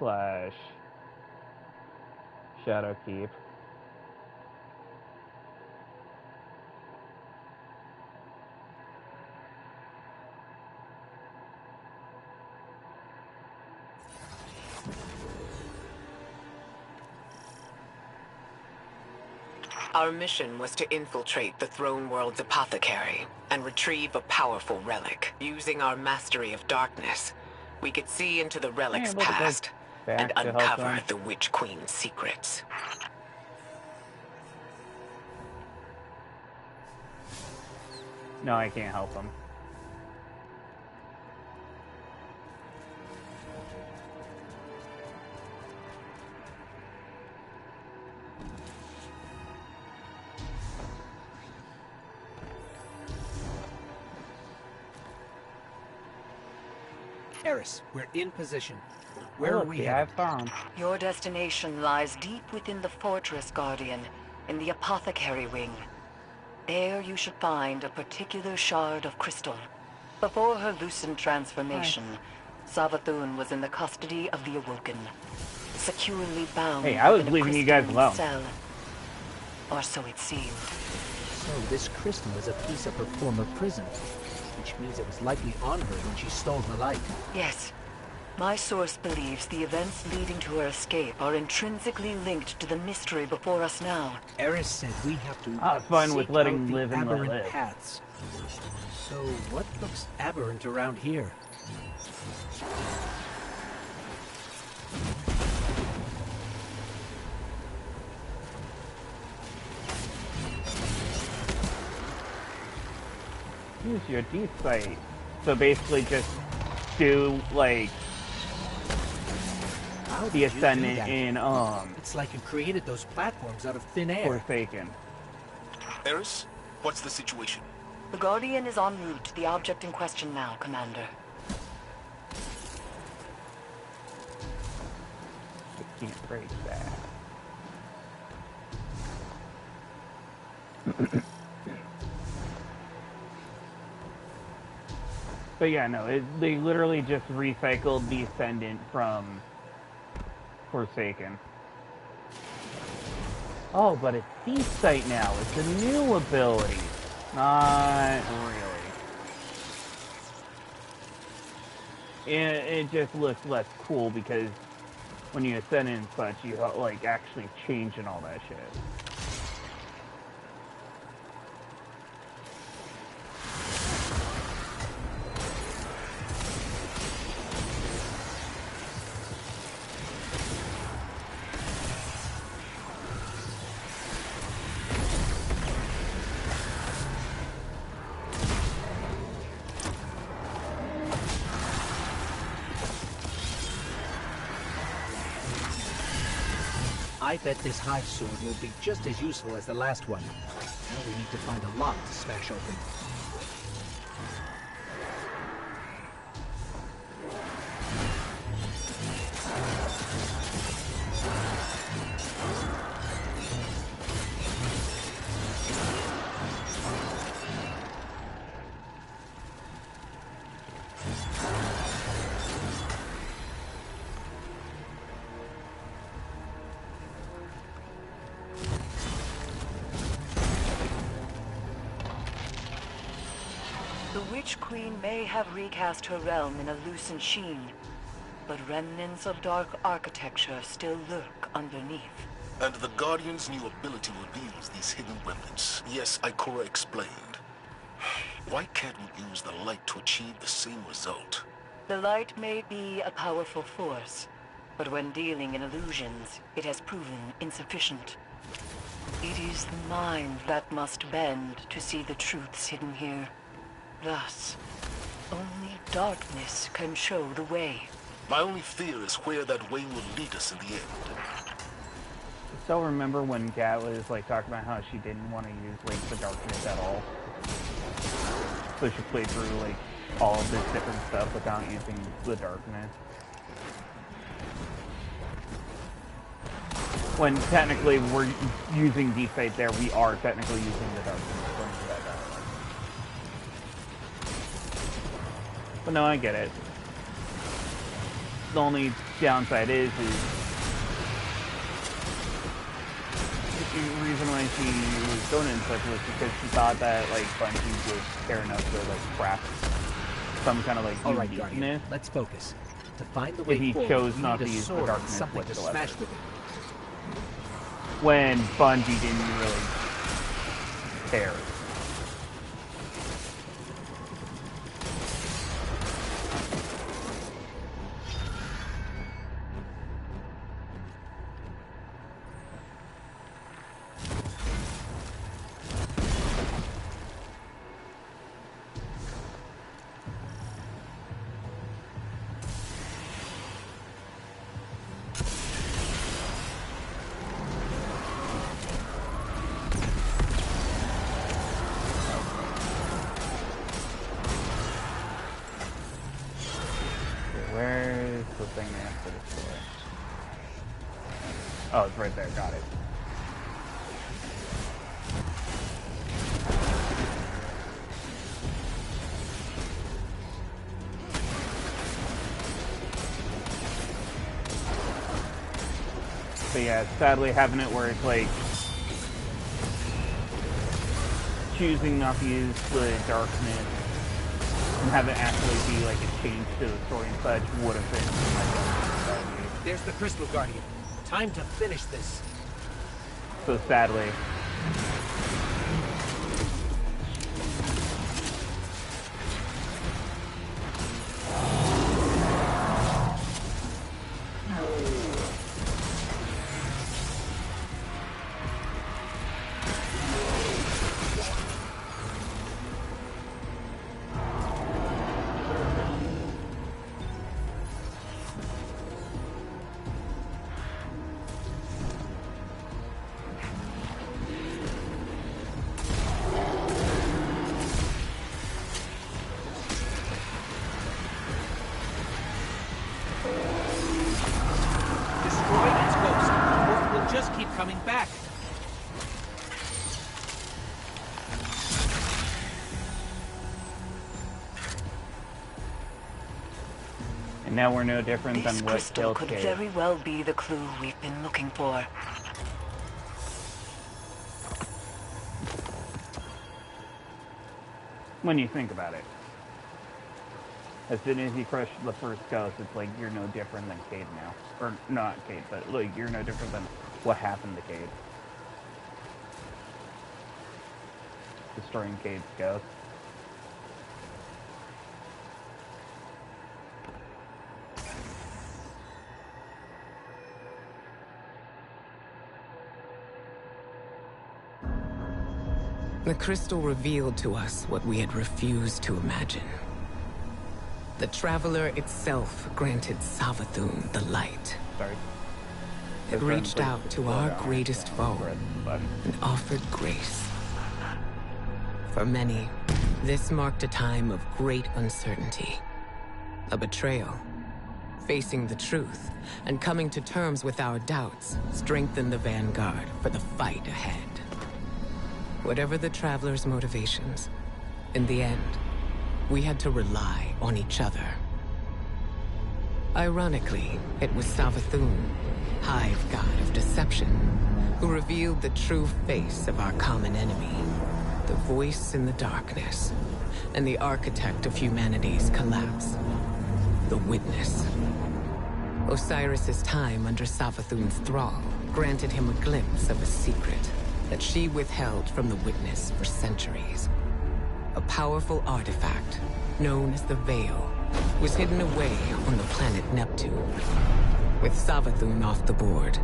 Shadowkeep. Our mission was to infiltrate the Throne World's apothecary and retrieve a powerful relic. Using our mastery of darkness, we could see into the relic's past and uncover the Witch Queen's secrets. No, I can't help him. Eris, we're in position. Where are we at? Your destination lies deep within the fortress, Guardian, in the apothecary wing. There you should find a particular shard of crystal. Before her lucent transformation, Savathun was in the custody of the Awoken, securely bound. Hey, I was in a leaving you guys crystalline alone. Cell. Or so it seemed. So this crystal is a piece of her former prison, which means it was likely on her when she stole the light. Yes. My source believes the events leading to her escape are intrinsically linked to the mystery before us now. Eris said we have to I was fine with seek letting out the live and let aberrant live. paths. So what looks aberrant around here? Use your deep sight. So basically just do, like, How the did you do Ascendant that? in, It's like you created those platforms out of thin air. Forsaken. Eris, what's the situation? The Guardian is en route to the object in question now, Commander. I can't break that. But yeah, no, they literally just recycled the Ascendant from Forsaken. Oh, but it's Deep Sight now. It's a new ability. Not really. It just looks less cool because when you ascend and such, you like actually change and all that shit. I bet this hive sword will be just as useful as the last one. Now we need to find a lock to smash open. The Witch Queen may have recast her realm in a lucent sheen, but remnants of dark architecture still lurk underneath. And the Guardian's new ability reveals these hidden remnants. Yes, Ikora explained. Why can't we use the light to achieve the same result? The light may be a powerful force, but when dealing in illusions, it has proven insufficient. It is the mind that must bend to see the truths hidden here. Thus, only darkness can show the way. My only fear is where that way will lead us in the end. still remember when Gat was like talking about how she didn't want to use like the darkness at all. So she played through like all of this different stuff without using the darkness. When technically we're using Deep Fate there, we are technically using the darkness according to that dialogue. But no, I get it. The only downside is the reason why she was going in such was because she thought that like Bungie would care enough to like craft some kind of like Alright, uniqueness. Guardian, let's focus. To find the way If he forward, chose we not need to a use the sword, darkness something to whatsoever. smash with it. When Bungie didn't really care. Where's the thing they have to destroy? Oh, it's right there. Got it. But yeah, sadly having it where it's like choosing not to use the darkness and have it actually be like a change to the story and such would have been my There's the Crystal Guardian. Time to finish this. So sadly. Coming back. And now we're no different This than what crystal killed could Cade. very well be the clue we've been looking for. When you think about it. As soon as you crush the first ghost, it's like you're no different than Cade now. Or not Cade, but like you're no different than what happened to Cade. Destroying Cade's ghost. The crystal revealed to us what we had refused to imagine. The Traveler itself granted Savathun the light. Sorry. It reached out to our greatest foe and offered grace. For many, this marked a time of great uncertainty. A betrayal. Facing the truth and coming to terms with our doubts strengthened the vanguard for the fight ahead. Whatever the Traveler's motivations, in the end, we had to rely on each other. Ironically, it was Savathun, Hive God of Deception, who revealed the true face of our common enemy, the voice in the darkness, and the architect of humanity's collapse, the Witness. Osiris's time under Savathun's thrall granted him a glimpse of a secret that she withheld from the Witness for centuries. A powerful artifact, known as the Veil, was hidden away on the planet Neptune. With Savathun off the board,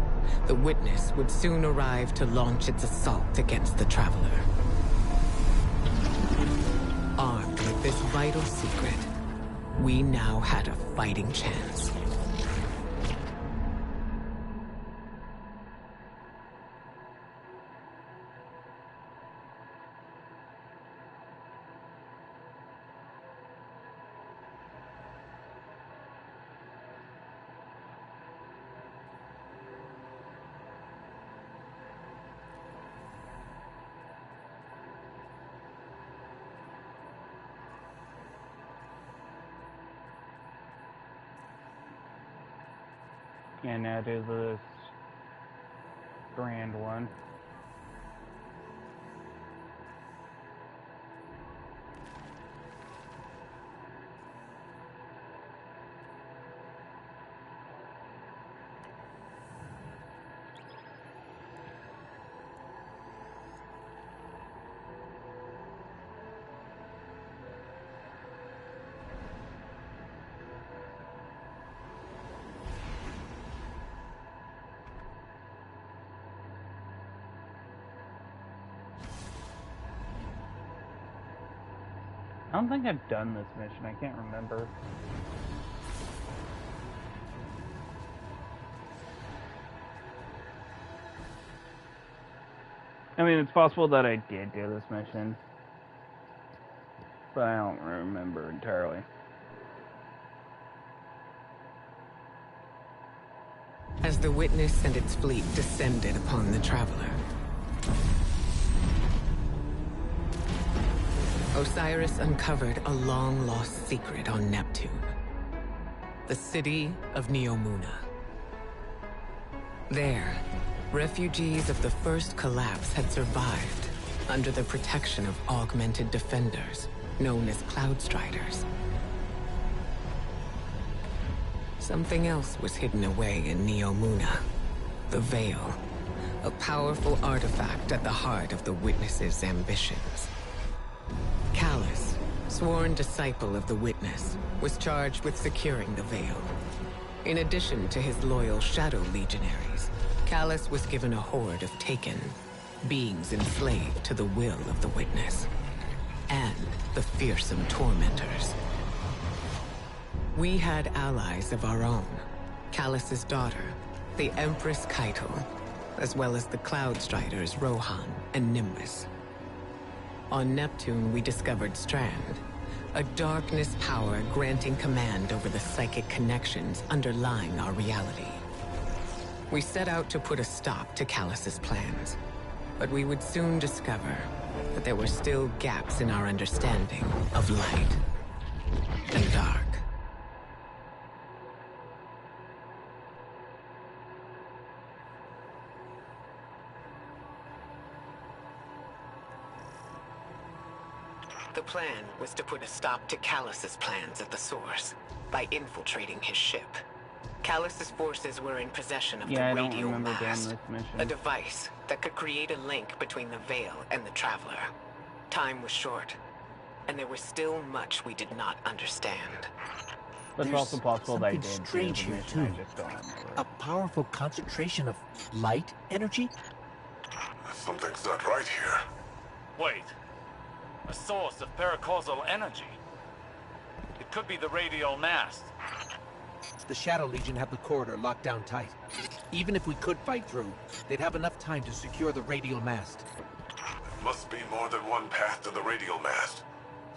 the Witness would soon arrive to launch its assault against the Traveler. Armed with this vital secret, we now had a fighting chance. And now do the Strand one. I don't think I've done this mission. I can't remember. I mean, it's possible that I did do this mission, but I don't remember entirely. As the Witness and its fleet descended upon the Traveler, Osiris uncovered a long-lost secret on Neptune. The city of Neomuna. There, refugees of the first collapse had survived under the protection of augmented defenders, known as Cloudstriders. Something else was hidden away in Neomuna. The Veil. A powerful artifact at the heart of the Witness's ambitions. Callus, sworn disciple of the Witness, was charged with securing the Veil. In addition to his loyal Shadow Legionaries, Callus was given a horde of Taken, beings enslaved to the will of the Witness, and the fearsome Tormentors. We had allies of our own, Callus's daughter, the Empress Keitel, as well as the Cloudstriders Rohan and Nimbus. On Neptune, we discovered Strand, a darkness power granting command over the psychic connections underlying our reality. We set out to put a stop to Callus's plans, but we would soon discover that there were still gaps in our understanding of light and dark. The plan was to put a stop to Callus's plans at the source by infiltrating his ship. Callus's forces were in possession of the Radio Mast, a device that could create a link between the Veil and the Traveler. Time was short, and there was still much we did not understand. But it's also possible that I did strange here too. A powerful concentration of light energy? Something's not right here. Wait. A source of paracausal energy. It could be the radial mast. The Shadow Legion have the corridor locked down tight. Even if we could fight through, they'd have enough time to secure the radial mast. There must be more than one path to the radial mast.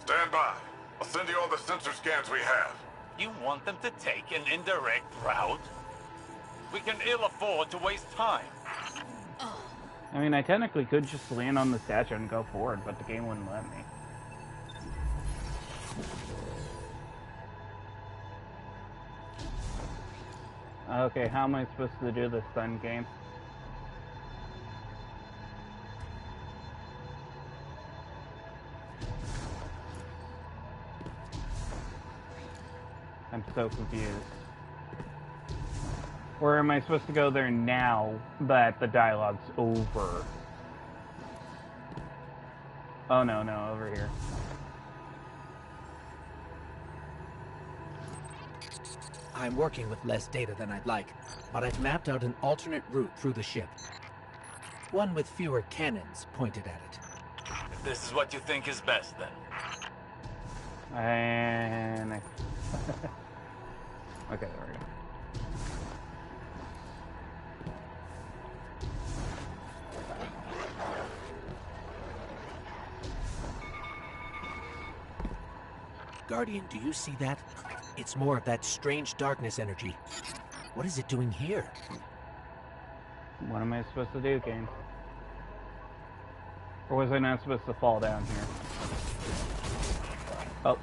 Stand by. I'll send you all the sensor scans we have. You want them to take an indirect route? We can ill afford to waste time. I mean, I technically could just land on the statue and go forward, but the game wouldn't let me. Okay, how am I supposed to do this then, game? I'm so confused. Or am I supposed to go there now that the dialogue's over? Oh no, over here. I'm working with less data than I'd like, but I've mapped out an alternate route through the ship. One with fewer cannons pointed at it. If this is what you think is best, then. And okay, there we go. Guardian, do you see that? It's more of that strange darkness energy. What is it doing here? What am I supposed to do, Kane? Or was I not supposed to fall down here? Oh.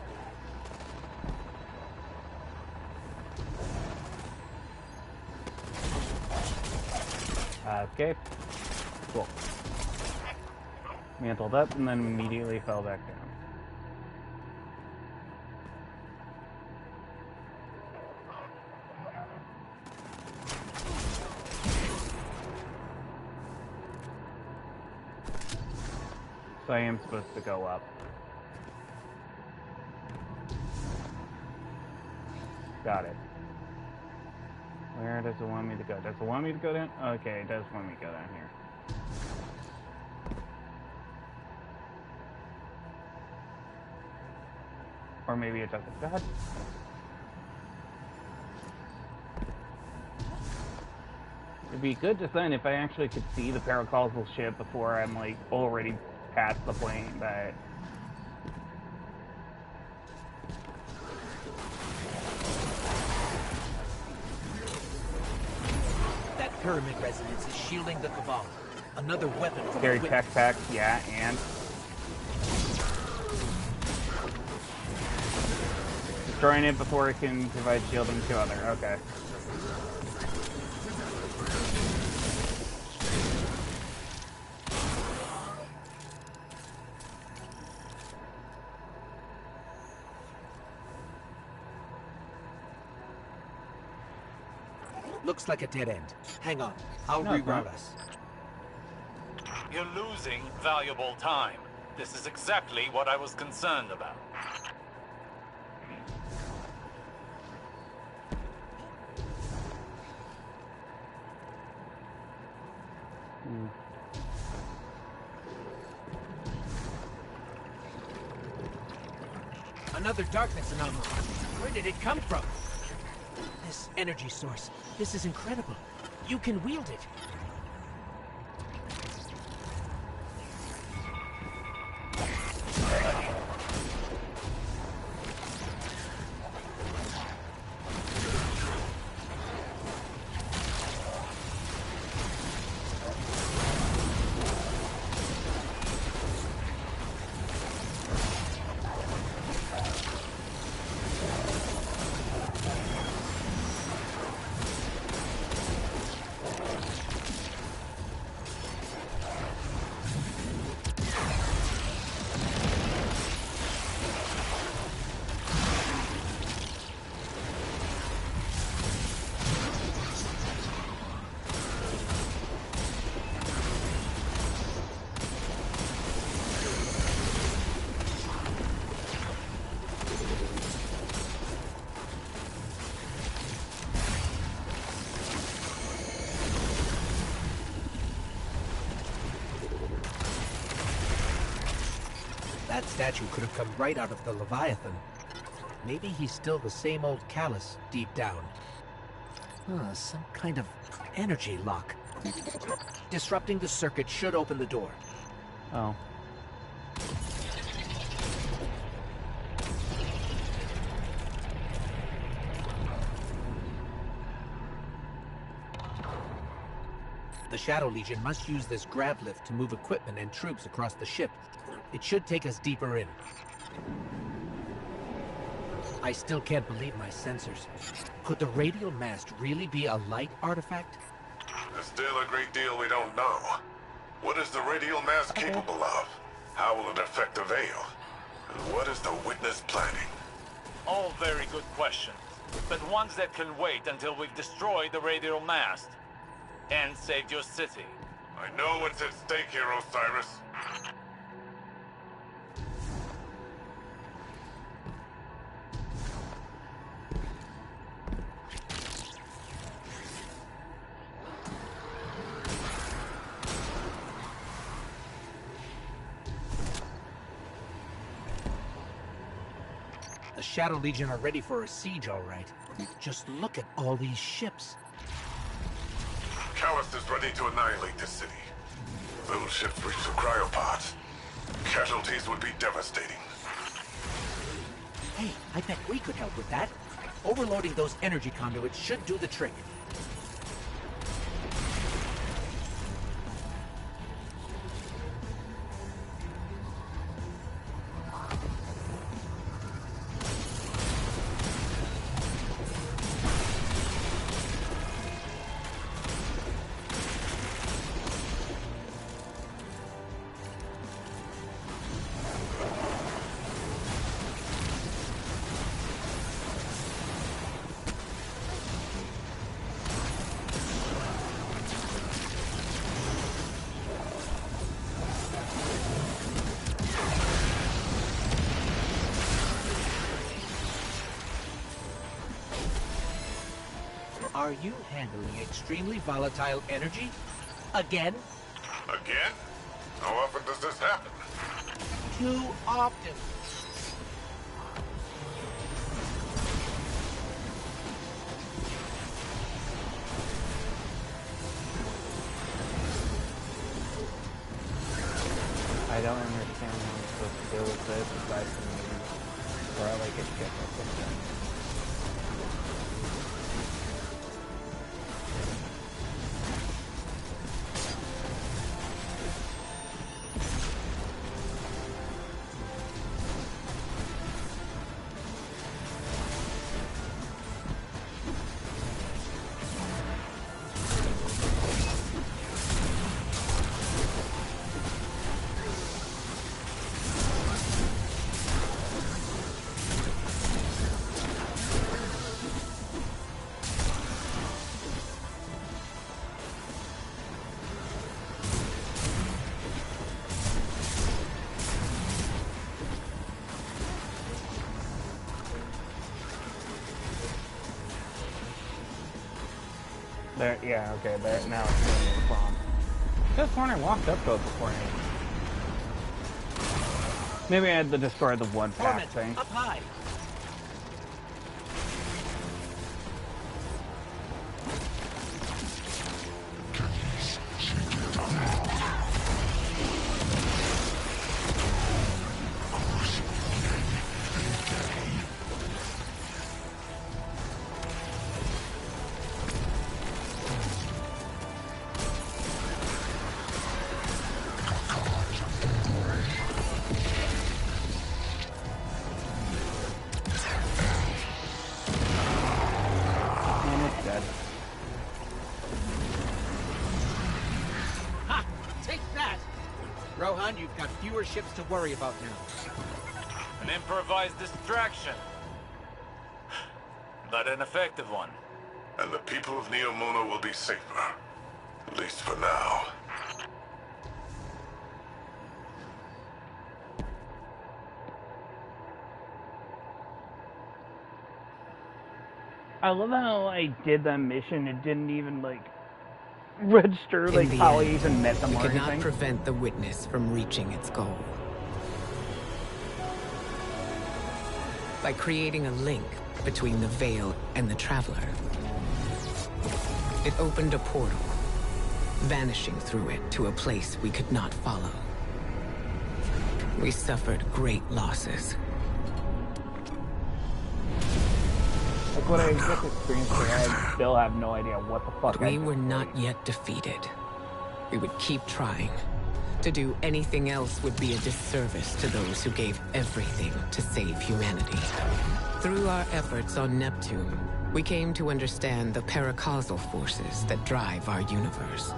Okay. Cool. Mantled up and then immediately fell back down. So I am supposed to go up. Got it. Where does it want me to go? Does it want me to go down? Okay, it does want me to go down here. Or maybe it doesn't. God. It'd be good design if I actually could see the paracausal ship before I'm like already past the plane, but That pyramid resonance is shielding the Cabal. Another weapon from carry the tech packs, yeah, and destroying it before it can provide shielding to other. Okay. Looks like a dead end. Hang on, I'll No, it's reroute not. us. You're losing valuable time. This is exactly what I was concerned about. Another darkness anomaly. Where did it come from? This energy source. This is incredible. You can wield it. That statue could have come right out of the Leviathan. Maybe he's still the same old Callus deep down. Some kind of energy lock. Disrupting the circuit should open the door. Oh. The Shadow Legion must use this grab lift to move equipment and troops across the ship. It should take us deeper in. I still can't believe my sensors. Could the radial mast really be a light artifact? There's still a great deal we don't know. What is the radial mass capable of? How will it affect the Veil? And what is the Witness planning? All very good questions, but ones that can wait until we've destroyed the radial mast and saved your city. I know what's at stake here, Osiris. The Shadow Legion are ready for a siege, all right. Just look at all these ships. Callus is ready to annihilate this city. Little ships reach the cryopods. Casualties would be devastating. Hey, I bet we could help with that. Overloading those energy conduits should do the trick. Are you handling extremely volatile energy? Again? Again? How often does this happen? Too often. I don't understand what I'm supposed to do with this aside from throw like a ship or something. There, yeah, okay, there, now it's going to the bomb. Just when I walked up to it beforehand. Maybe I had to destroy the one path thing. Up high. Rohan, you've got fewer ships to worry about now. An improvised distraction. But an effective one. And the people of Neomuna will be safer. At least for now. I love how I did that mission. It didn't even, like, register, like, how I even met them or anything. We could not prevent the witness from reaching its goal. By creating a link between the Veil and the Traveler, it opened a portal, vanishing through it to a place we could not follow. We suffered great losses. Like what I just experienced today, I still have no idea what the fuck. We were not yet defeated. We would keep trying. To do anything else would be a disservice to those who gave everything to save humanity. Through our efforts on Neptune, we came to understand the paracausal forces that drive our universe.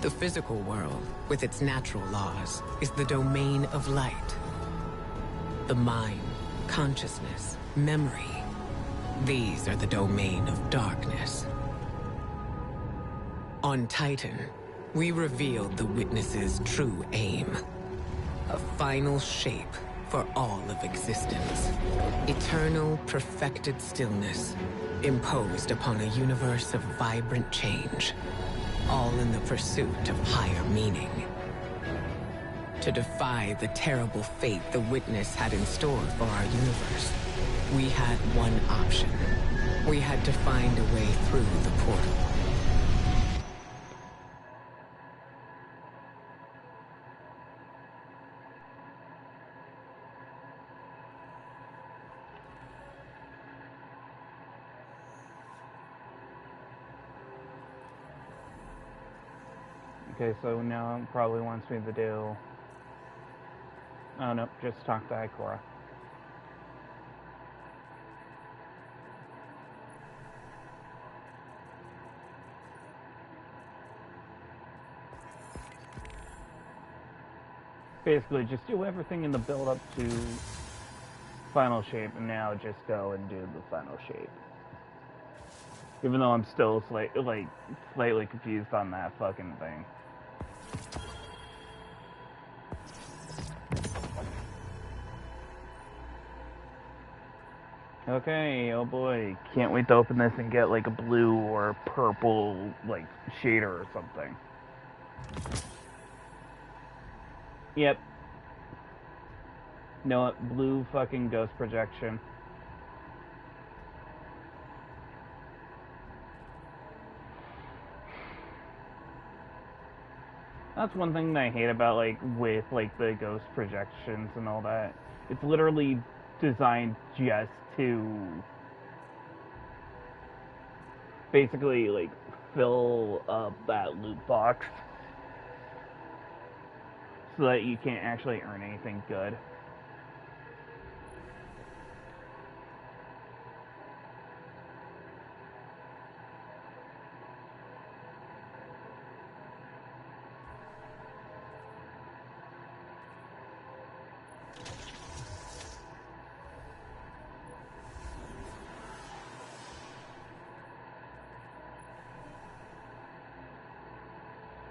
The physical world, with its natural laws, is the domain of light. The mind, consciousness, memory, these are the domain of darkness. On Titan, we revealed the Witness's true aim. A final shape for all of existence. Eternal, perfected stillness, imposed upon a universe of vibrant change. All in the pursuit of higher meaning. To defy the terrible fate the Witness had in store for our universe, we had one option. We had to find a way through the portal. Okay, so now it probably wants me to do... Oh, no, just talk to Ikora. Basically, just do everything in the build-up to final shape, and now just go and do the final shape. Even though I'm still slightly confused on that fucking thing. Okay, oh boy. Can't wait to open this and get like a blue or purple like shader or something. Yep. No, what? Blue fucking ghost projection. That's one thing that I hate about like with like the ghost projections and all that. It's literally designed just to basically like fill up that loot box so that you can't actually earn anything good.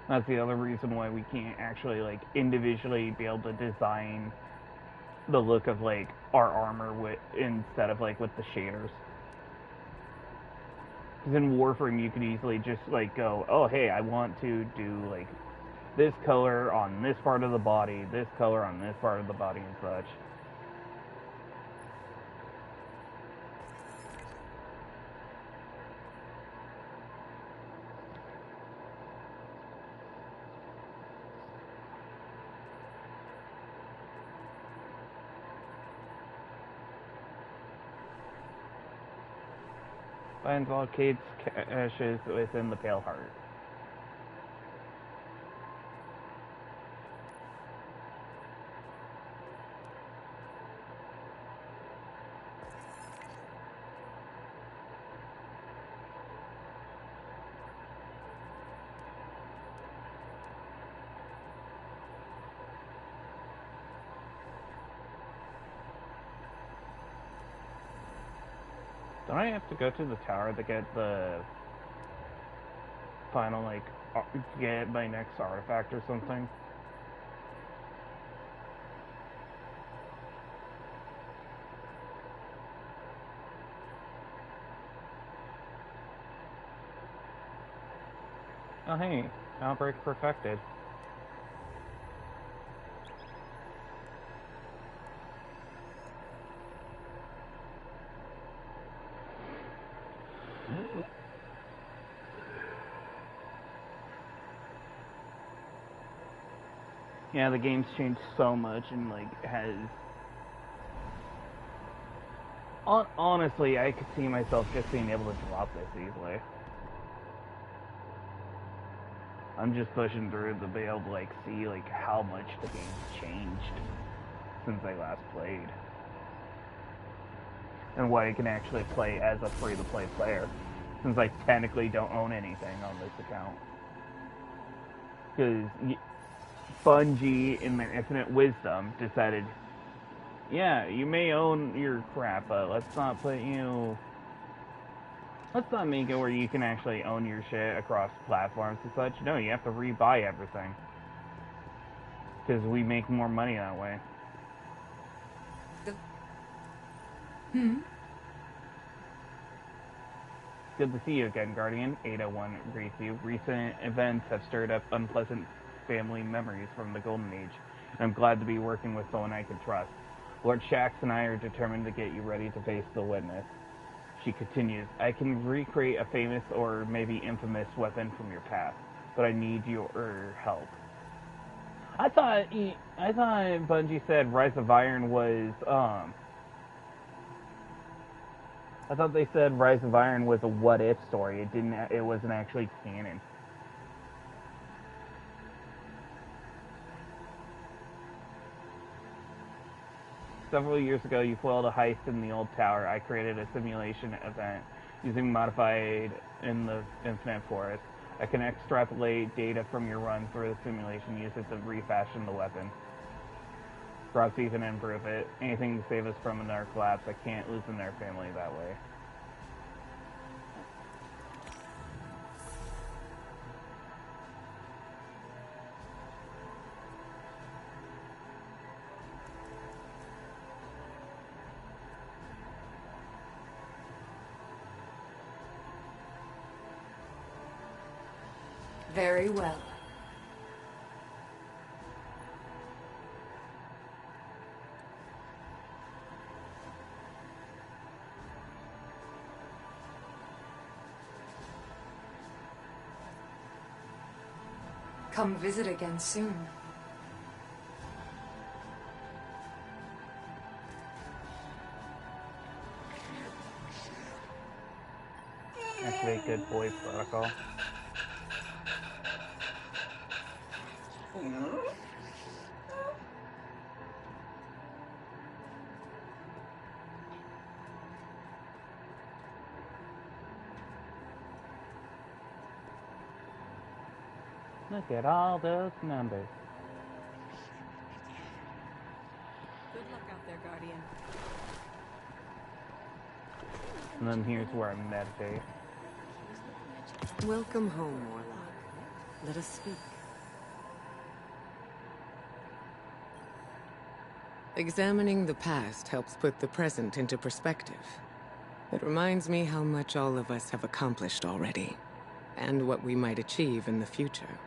That's the other reason why we can't actually like individually be able to design the look of like our armor with instead of like with the shaders. Because in Warframe you could easily just like go, oh hey, I want to do like this color on this part of the body, this color on this part of the body and such. Finds all Kate's caches within the Pale Heart. Don't I have to go to the tower to get the final, like, get my next artifact or something? Oh hey, Outbreak perfected. Yeah, the game's changed so much and like has... Honestly, I could see myself just being able to drop this easily. I'm just pushing through to be able to like see like how much the game's changed since I last played. And what I can actually play as a free-to-play player, since I technically don't own anything on this account. Because Bungie, in their infinite wisdom, decided, yeah, you may own your crap, but let's not make it where you can actually own your shit across platforms and such. No, you have to rebuy everything. Because we make more money that way. Good to see you again, Guardian. 801 greets you. Recent events have stirred up unpleasant family memories from the Golden Age. I'm glad to be working with someone I can trust. Lord Shaxx and I are determined to get you ready to face the witness. She continues, I can recreate a famous or maybe infamous weapon from your past, but I need your help. I thought Bungie said Rise of Iron was, I thought they said Rise of Iron was a what-if story. It wasn't actually canon. Several years ago, you foiled a heist in the old tower. I created a simulation event using modified in the Infinite Forest. I can extrapolate data from your run through the simulation, use it to refashion the weapon. Perhaps even improve it. Anything to save us from another collapse. I can't lose another family that way. Very well. Come visit again soon. Activate good boy protocol. Look at all those numbers. Good luck out there, Guardian. And then here's where I meditate. Welcome home, Warlock. Let us speak. Examining the past helps put the present into perspective. It reminds me how much all of us have accomplished already, and what we might achieve in the future.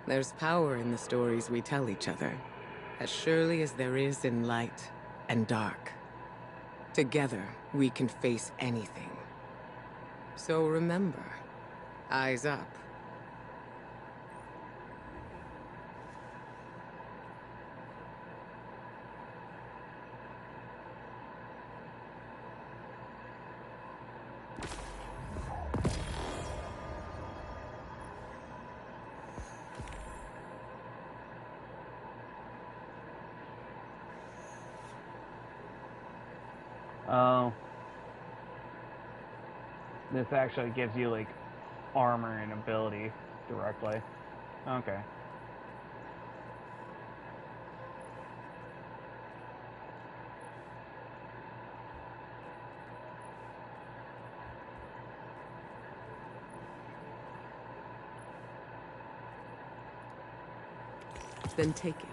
There's power in the stories we tell each other, as surely as there is in light and dark. Together, we can face anything. So remember, eyes up. Oh. This actually gives you, like, armor and ability directly. Okay. Then take it.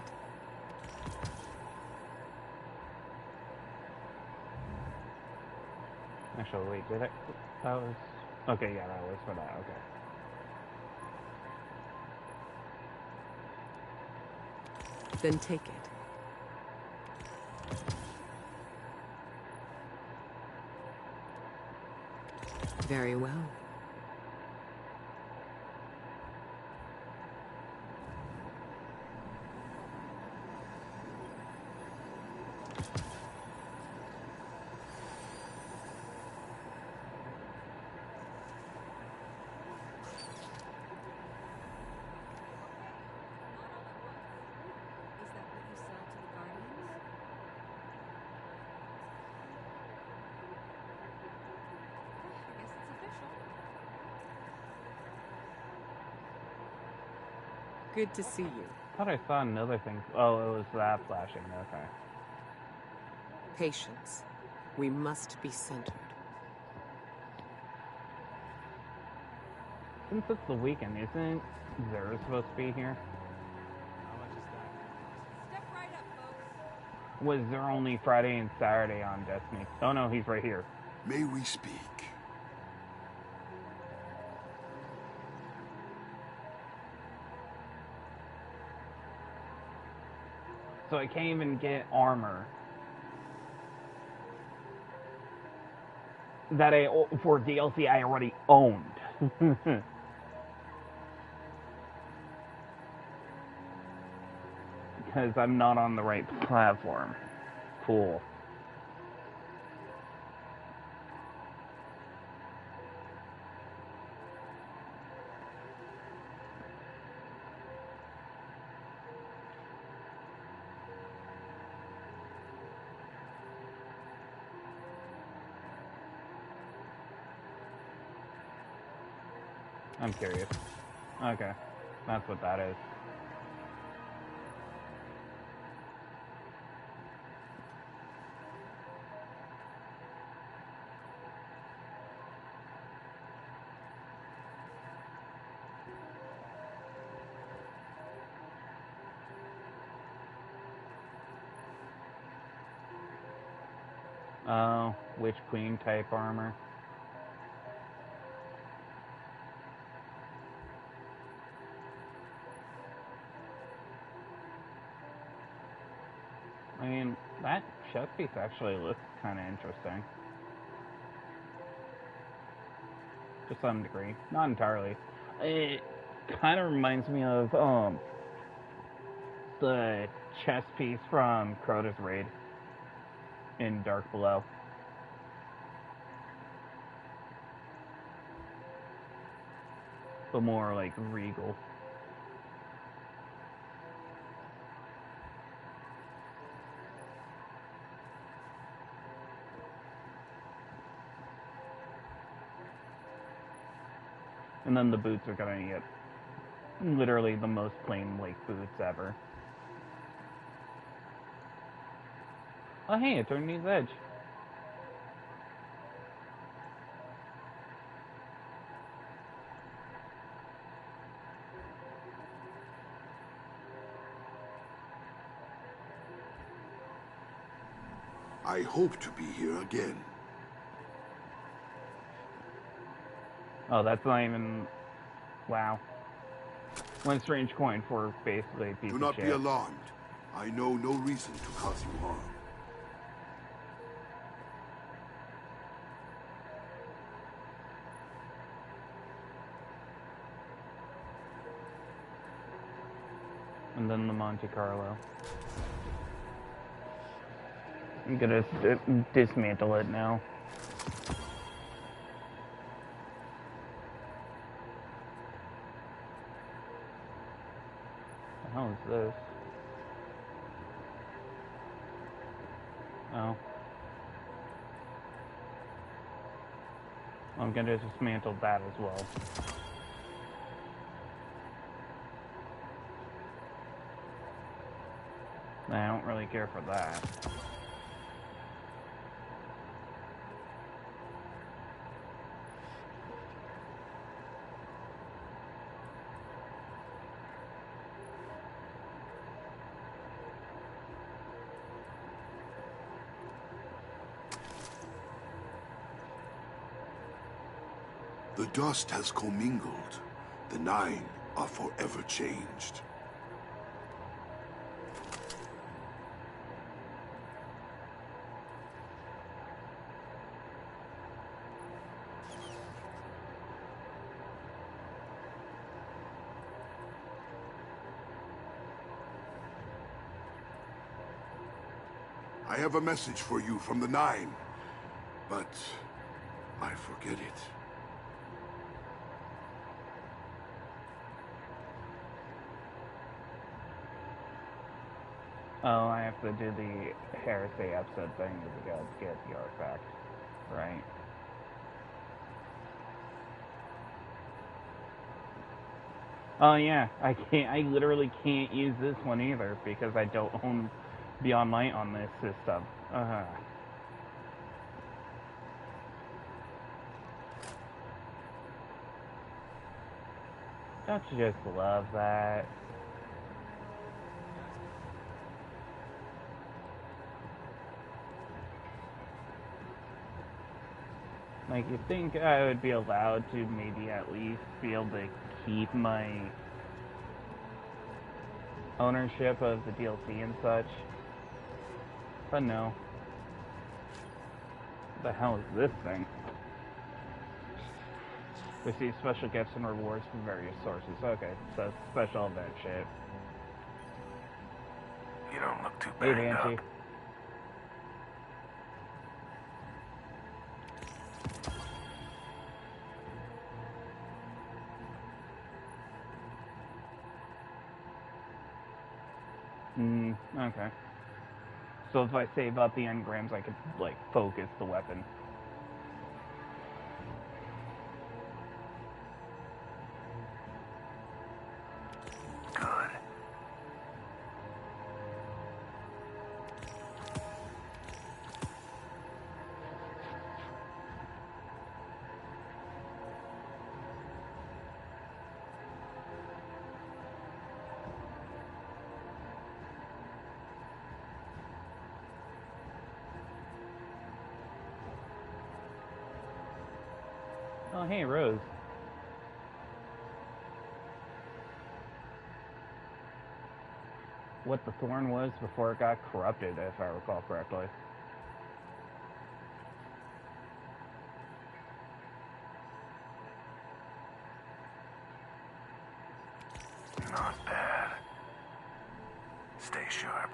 Actually, wait, did I? That was... Okay, yeah, that was for that, okay. Then take it. Very well. Good to see you. I thought I saw another thing. Oh, it was that flashing, okay. Patience. We must be centered. Since it's the weekend, isn't Xur supposed to be here? Step right up, folks. Was there only Friday and Saturday on Destiny? Oh no, he's right here. May we speak? So I can't even get armor. That for DLC I already owned. Because I'm not on the right platform. Cool. I'm curious. Okay. That's what that is. Oh, Witch Queen type armor. I mean, that chess piece actually looks kind of interesting. To some degree. Not entirely. It kind of reminds me of, the chess piece from Crota's Raid in Dark Below. But more, like, regal. And then the boots are gonna get literally the most plain Lake boots ever. Oh hey, Eternity's Edge. I hope to be here again. Oh, that's not even... Wow. One strange coin for basically a piece Do of not shit. be alarmed. I know no reason to cause you harm. And then the Monte Carlo. I'm gonna dismantle it now. What the hell is this? Oh. I'm gonna dismantle that as well. I don't really care for that. The dust has commingled. The Nine are forever changed. I have a message for you from the Nine, but I forget it. Oh, I have to do the heresy episode thing to get the artifact. Right. Oh yeah, I literally can't use this one either because I don't own Beyond Light on this system. Don't you just love that? Like, you think I would be allowed to maybe at least be able to keep my ownership of the DLC and such? But no. What the hell is this thing? Receive special gifts and rewards from various sources. Okay, so special event shit. You don't look too Hey, banged Banshee. up. Okay. So if I save up the engrams, I could, like, focus the weapon. Good. Oh, hey, Rose. what the thorn was before it got corrupted, if I recall correctly. Not bad. Stay sharp.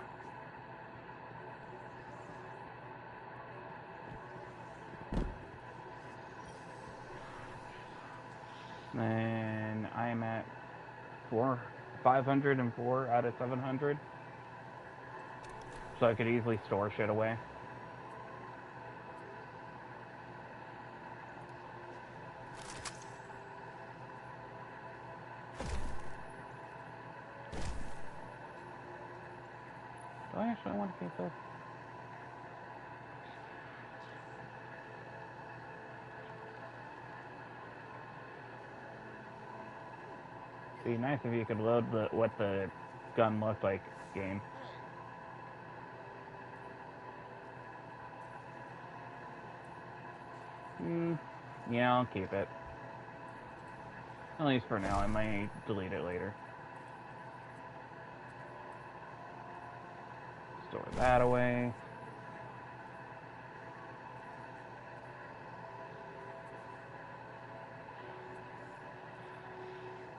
And I am at 504 out of 700. So I could easily store shit away. Do I actually want to keep this? It'd be nice if you could load what the gun looked like game. Yeah, I'll keep it. At least for now. I might delete it later. Store that away.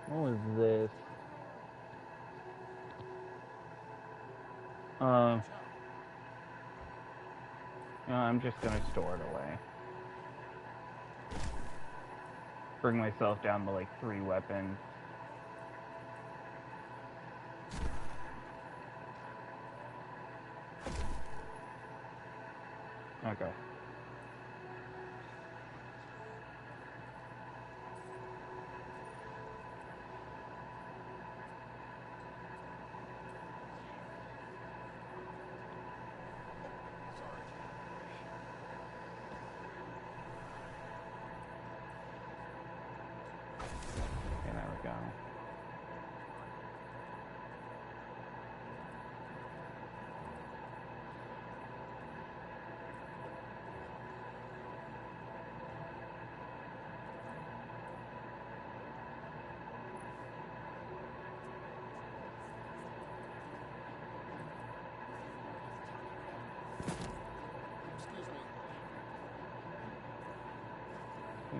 What was this? No, I'm just gonna store it away. Bring myself down to like 3 weapons. Okay. Okay, there we go.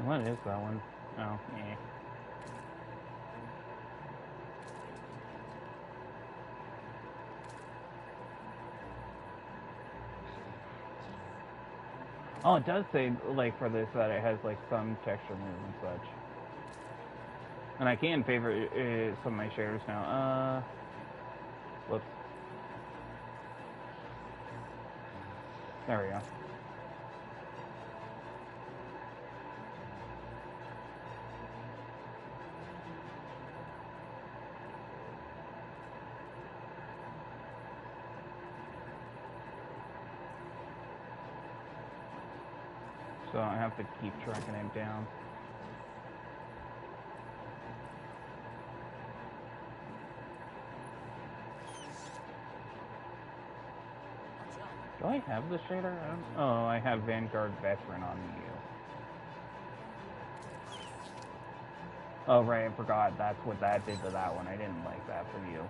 What is that one? Oh, yeah. Oh, it does say, like, for this, that it has, like, some texture moves and such. And I can favorite some of my shaders now. Whoops. There we go. So I have to keep tracking it down. Do I have the shader? Oh, I have Vanguard Veteran on you. Oh, right, I forgot. That's what that did to that one. I didn't like that for you.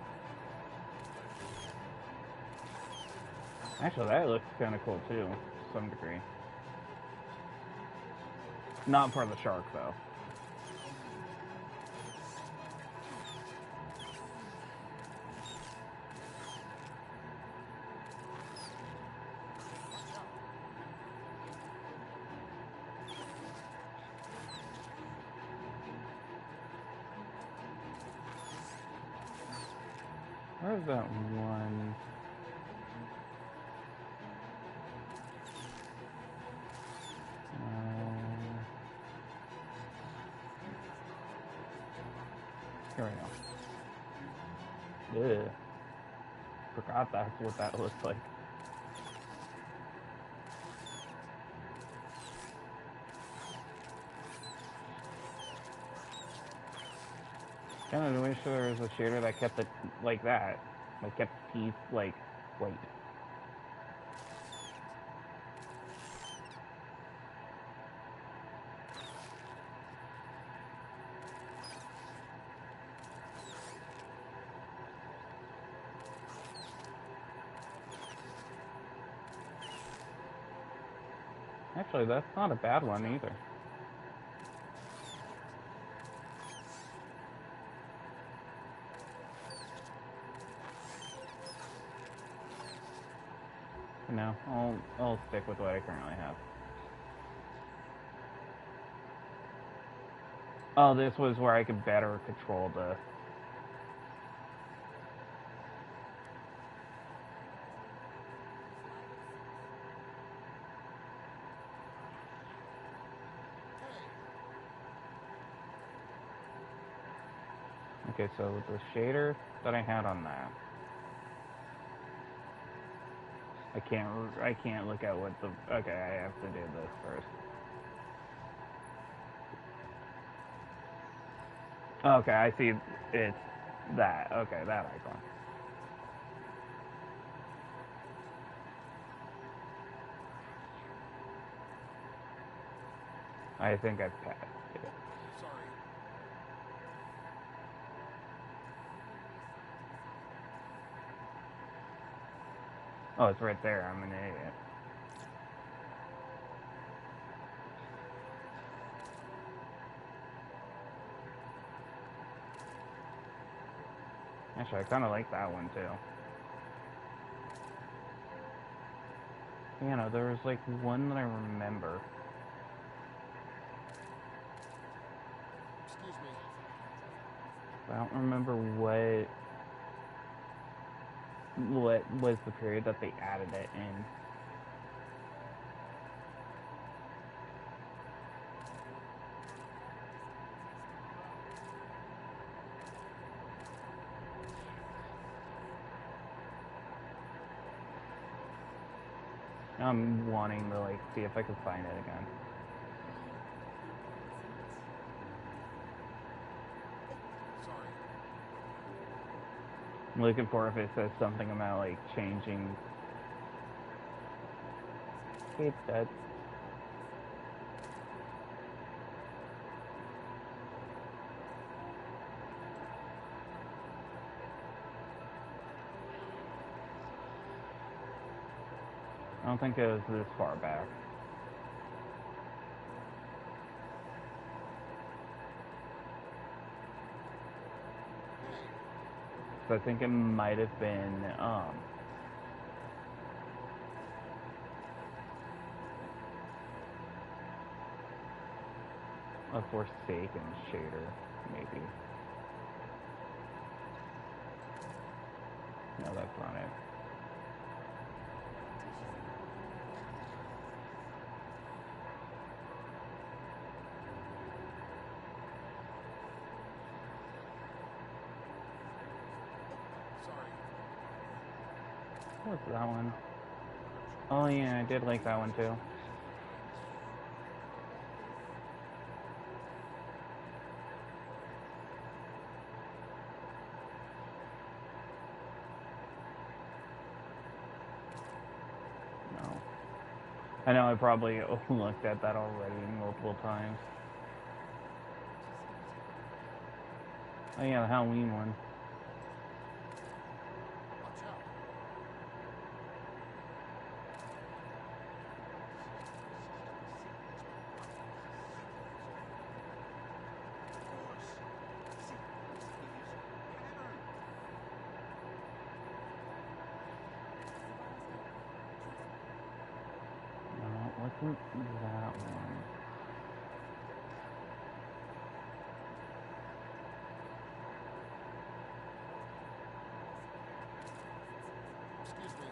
Actually, that looks kind of cool, too, to some degree. Not for the shark, though. Where's that one? Here we go. Ugh. Forgot that's what that looks like. Kind of wish there was a shader that kept it like that. Like, kept the teeth, like, white. Actually, that's not a bad one either. No, I'll stick with what I currently have. Oh, this was where I could better control the... Okay, so the shader that I had on that, I can't look at what the... Okay, I have to do this first. Okay, I see it's that. Okay, that icon. I think I've passed it. Sorry. Oh, it's right there. I'm an idiot. Actually, I kind of like that one, too. You know, there was, like, one that I remember. Excuse me. I don't remember what was the period that they added it in. I'm wanting to, like, see if I can find it again. Sorry. I'm looking for if it says something about, like, changing... It's dead. I don't think it was this far back. So I think it might have been, a Forsaken shader, maybe. No, that's not it. What's that one? Oh yeah, I did like that one too. No. I know I probably looked at that already multiple times. Oh yeah, the Halloween one. Wasn't that one? Excuse me.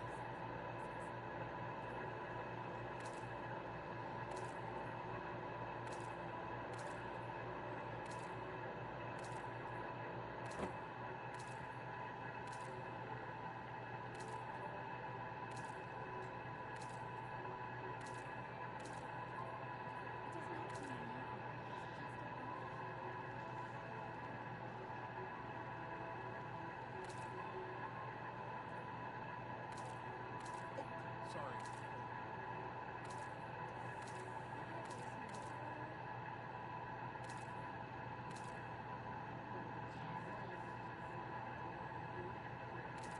Sorry.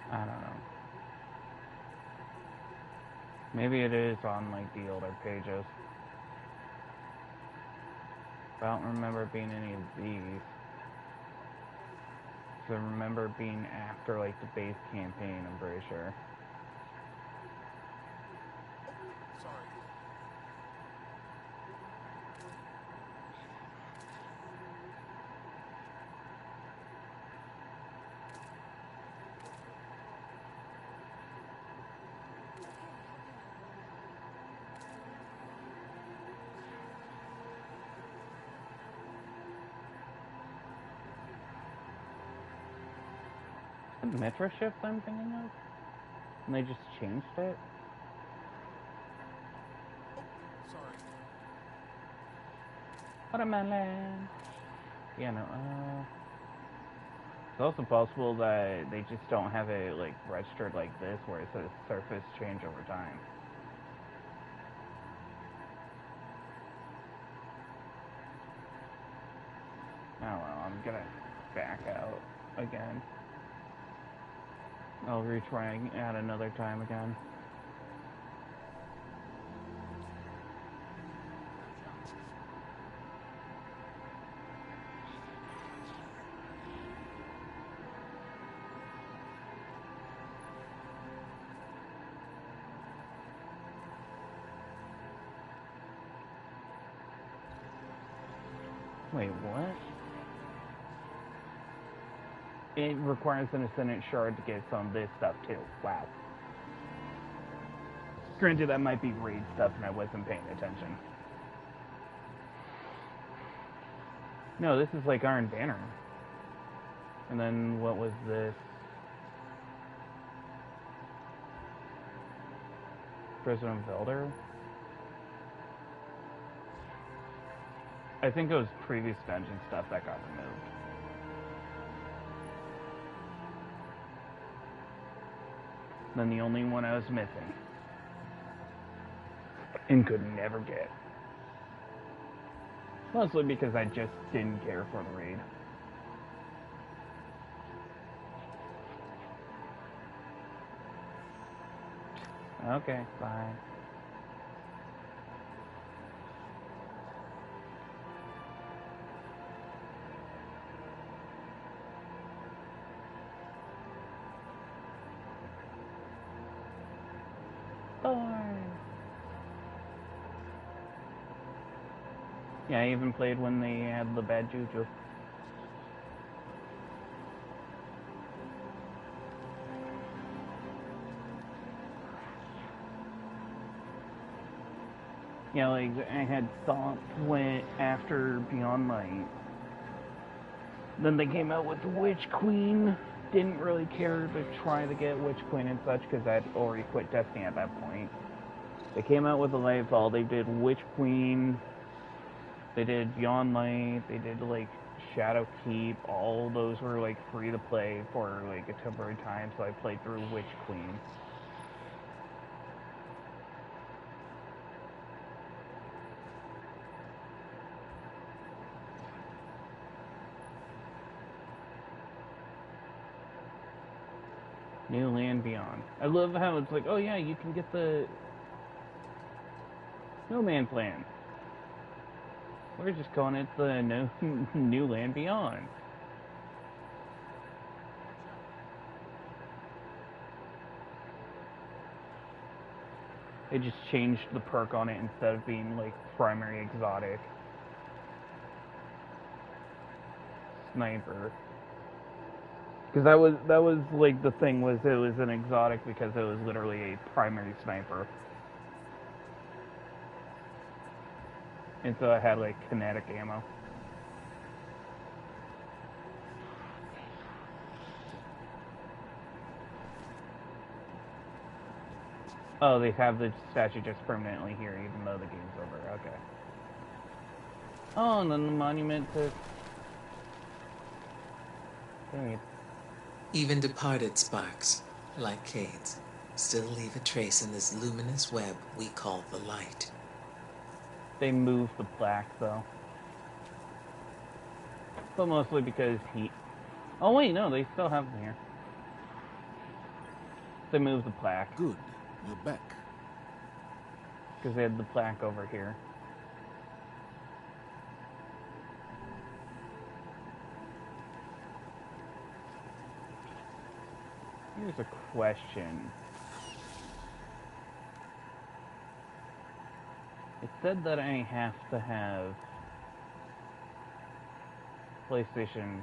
I don't know. Maybe it is on like the older pages. I don't remember being any of these. So I remember being after, like, the base campaign, I'm pretty sure. The Metro shift I'm thinking of? And they just changed it? Sorry. Watermelon! Yeah, no, it's also possible that they just don't have it, like, registered like this, where it says surface change over time. Oh well, I'm gonna back out again. I'll retry at another time again. Wait, what? It requires an Ascendant Shard to get some of this stuff too. Wow. Granted, that might be raid stuff and I wasn't paying attention. No, this is like Iron Banner. And then what was this? President Velder? I think it was previous dungeon stuff that got removed. Then the only one I was missing. And could never get. Mostly because I just didn't care for the raid. Okay, bye. Yeah, I even played when they had the bad juju. Yeah, like, I had thoughts when, after Beyond Light. Then they came out with Witch Queen. Didn't really care to try to get Witch Queen and such, because I'd already quit Destiny at that point. They came out with the Lightfall, they did Witch Queen, they did Beyond Light, they did, like, Shadow Keep. All those were, like, free to play for, like, a temporary time, so I played through Witch Queen. New Land Beyond. I love how it's like, oh yeah, you can get the Snowman plan. We're just calling it the New Land Beyond. They just changed the perk on it instead of being like primary exotic. Sniper. Because that was like the thing, was it was an exotic because it was literally a primary sniper. And so I had like kinetic ammo. Oh, they have the statue just permanently here even though the game's over. Okay. Oh, and then the monument to... Dang it. Even departed sparks, like Cayde's, still leave a trace in this luminous web we call the light. They moved the plaque, though. But mostly because he... Oh, wait, no, they still have them here. They moved the plaque. Good. You're back. Because they had the plaque over here. Here's a question. It said that I have to have PlayStation,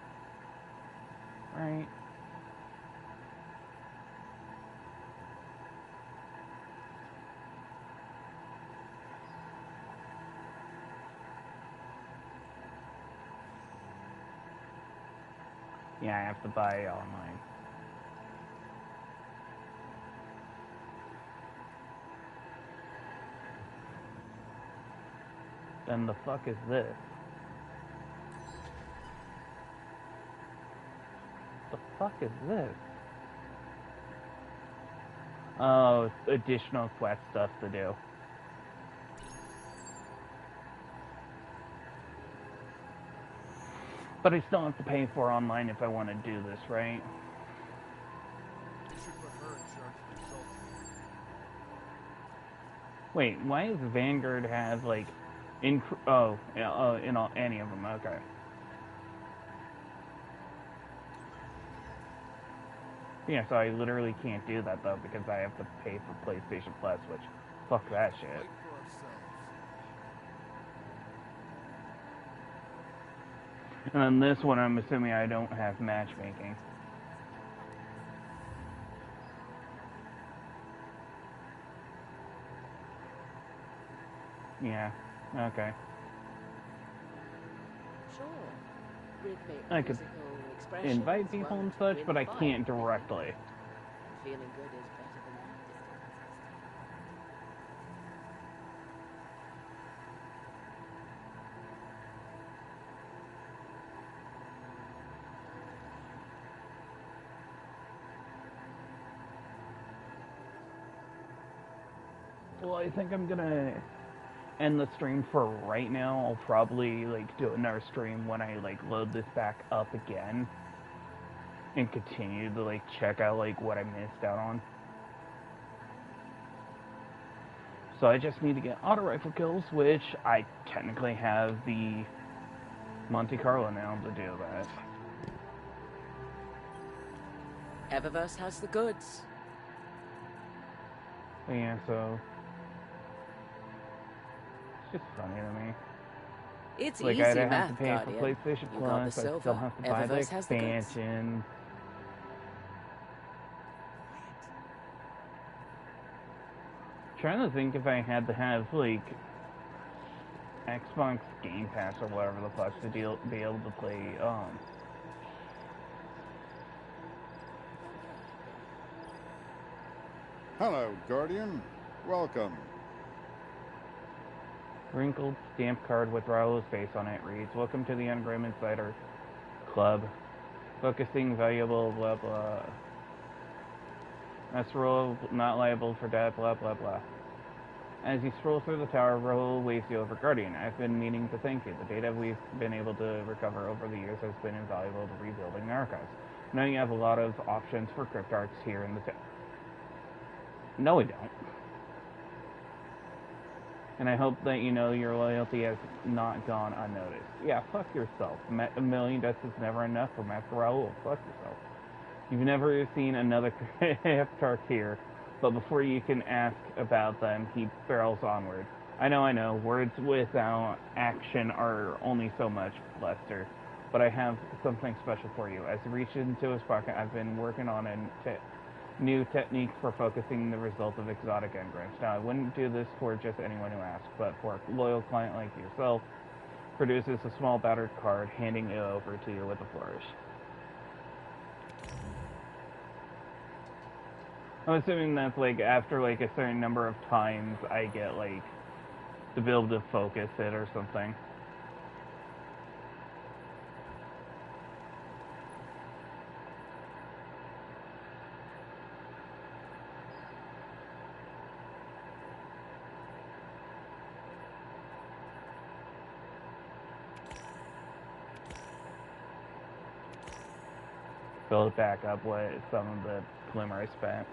right? Yeah, I have to buy it online. Then the fuck is this? The fuck is this? Oh, additional quest stuff to do. But I still have to pay for online if I want to do this, right? Wait, why does Vanguard have like, in all, any of them? Okay. Yeah, so I literally can't do that though because I have to pay for PlayStation Plus, which fuck that shit. And then this one, I'm assuming I don't have matchmaking. Yeah, okay. Sure. Rhythmic I could invite people and such, but I can't directly. Feeling good is better than that. Well, I think I'm gonna end the stream for right now. I'll probably like do another stream when I like load this back up again and continue to like check out like what I missed out on. So I just need to get auto rifle kills, which I technically have the Monte Carlo now to do that. Eververse has the goods. But yeah, so it's just funny to me. It's like, easy I'd have math, to pay Guardian. for PlayStation You got the Plus, I silver. still have to buy the Eververse has the goods. expansion. Trying to think if I had to have, like, Xbox Game Pass or whatever the fuck to be able to play, Hello, Guardian. Welcome. Wrinkled stamp card with Raul's face on it reads, "Welcome to the Ungrim Insider Club. Focusing valuable blah blah. That's Raul not liable for debt blah blah blah." As you stroll through the tower, Raul waves you over. "Guardian, I've been meaning to thank you. The data we've been able to recover over the years has been invaluable to rebuilding the archives. I know you have a lot of options for cryptarchs here in the town." No, we don't. "And I hope that you know your loyalty has not gone unnoticed." Yeah, fuck yourself. A million deaths is never enough for Master Raul. Fuck yourself. "You've never seen another cryptarch here, but before you can ask about them, he barrels onward. I know. Words without action are only so much, Lester. But I have something special for you." As he reaches into his pocket, "I've been working on a new technique for focusing the result of exotic engrams. Now, I wouldn't do this for just anyone who asks, but for a loyal client like yourself," produces a small battered card, handing it over to you with a flourish. I'm assuming that's like after like a certain number of times I get like to be able to focus it or something. Fill it back up with some of the glimmer I spent.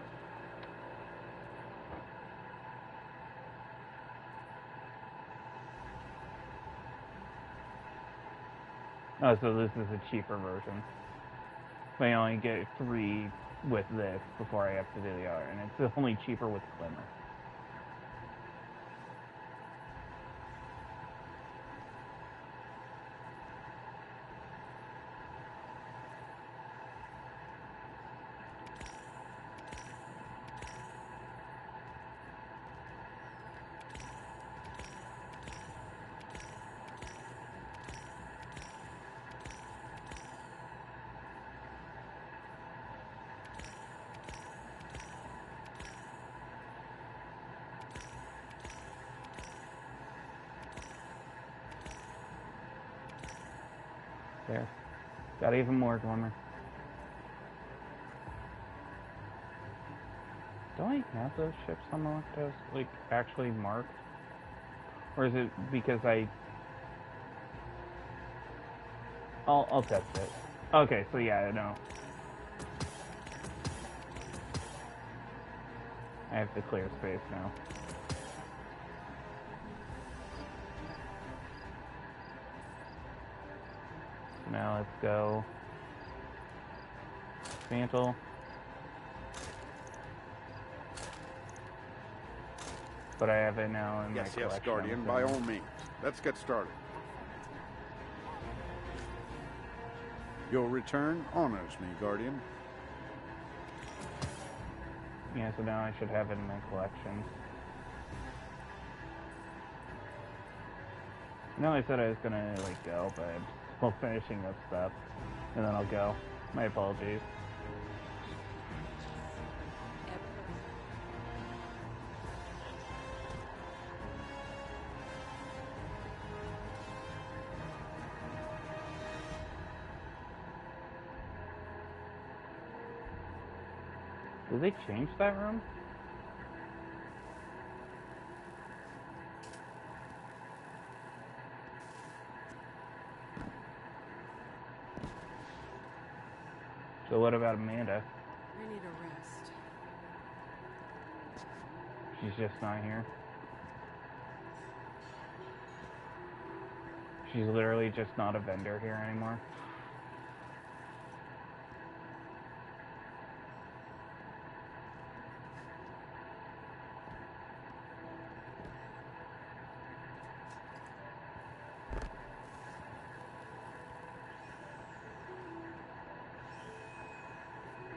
Oh, so this is a cheaper version. But you only get 3 with this before I have to do the other, and it's only cheaper with Glimmer. There. Got even more Glimmer. Do I have those ships unlocked as, like, actually marked? Or is it because I'll test it. Okay, so yeah, I know. I have to clear space now. Now let's go Mantle. But I have it now in my collection. Yes, Guardian, by all means. Let's get started. Your return honors me, Guardian. Yeah, so now I should have it in my collection. No, I said I was gonna, like, go, but I'm still finishing up stuff. And then I'll go. My apologies. Did they change that room? So what about Amanda? I need a rest. She's just not here. She's literally just not a vendor here anymore.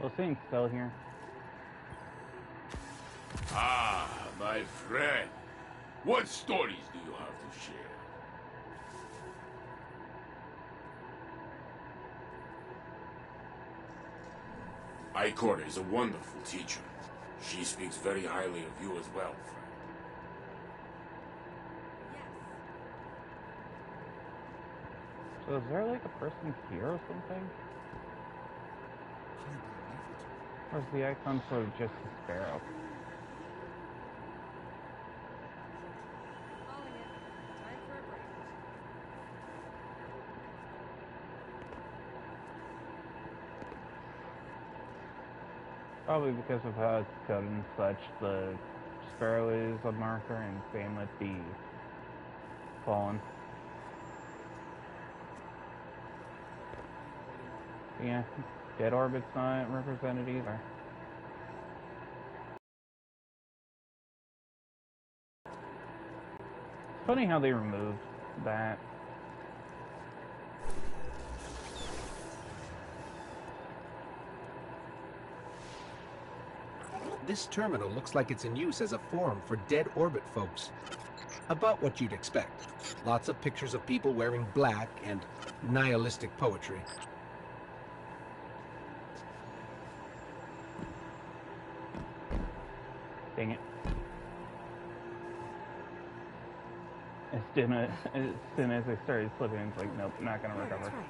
Well, Saint's still here. Ah, my friend. What stories do you have to share? Ikor is a wonderful teacher. She speaks very highly of you as well, friend. So is there like a person here or something? Or is the icon for just a sparrow? Probably because of how it's coded and such, the sparrow is a marker and same with the fallen. Yeah, dead orbit's not represented either. It's funny how they removed that. This terminal looks like it's in use as a forum for dead orbit folks. About what you'd expect. Lots of pictures of people wearing black and nihilistic poetry. Dang it. As soon as I started slipping, it's like, nope, not gonna recover. That's right.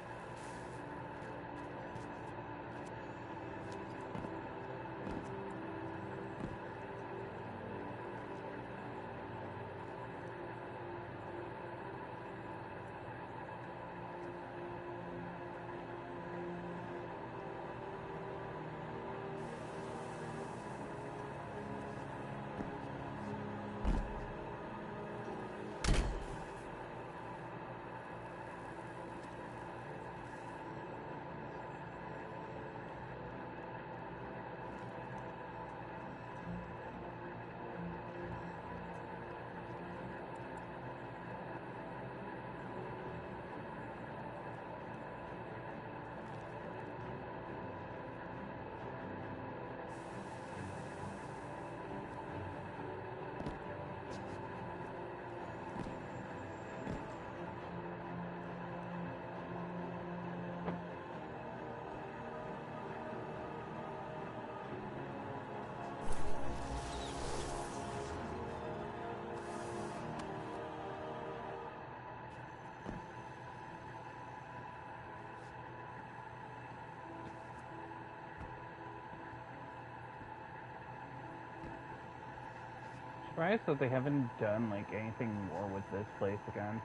Surprised that they haven't done like anything more with this place again.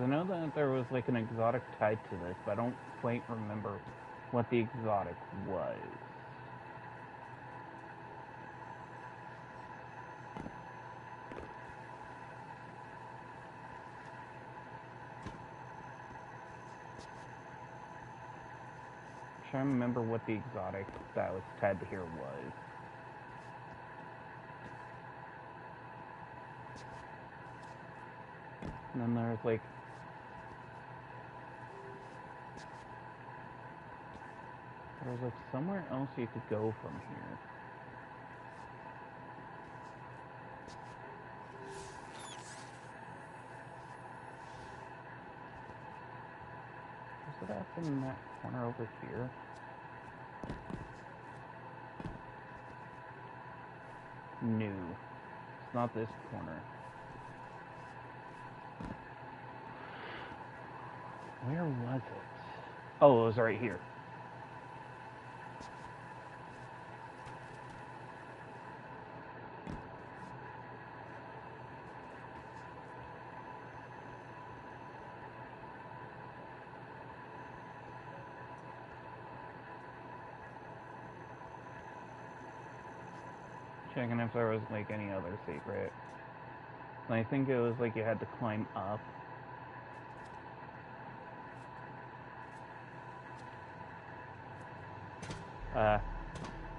I know that there was like an exotic tied to this, but I don't quite remember what the exotic was. I'm trying to remember what the exotic that was tied to here was. And then there's like there's like somewhere else you could go from here. Is it up in that corner over here? No. It's not this corner. Where was it? Oh, it was right here. Checking if there was like any other secret. I think it was like you had to climb up.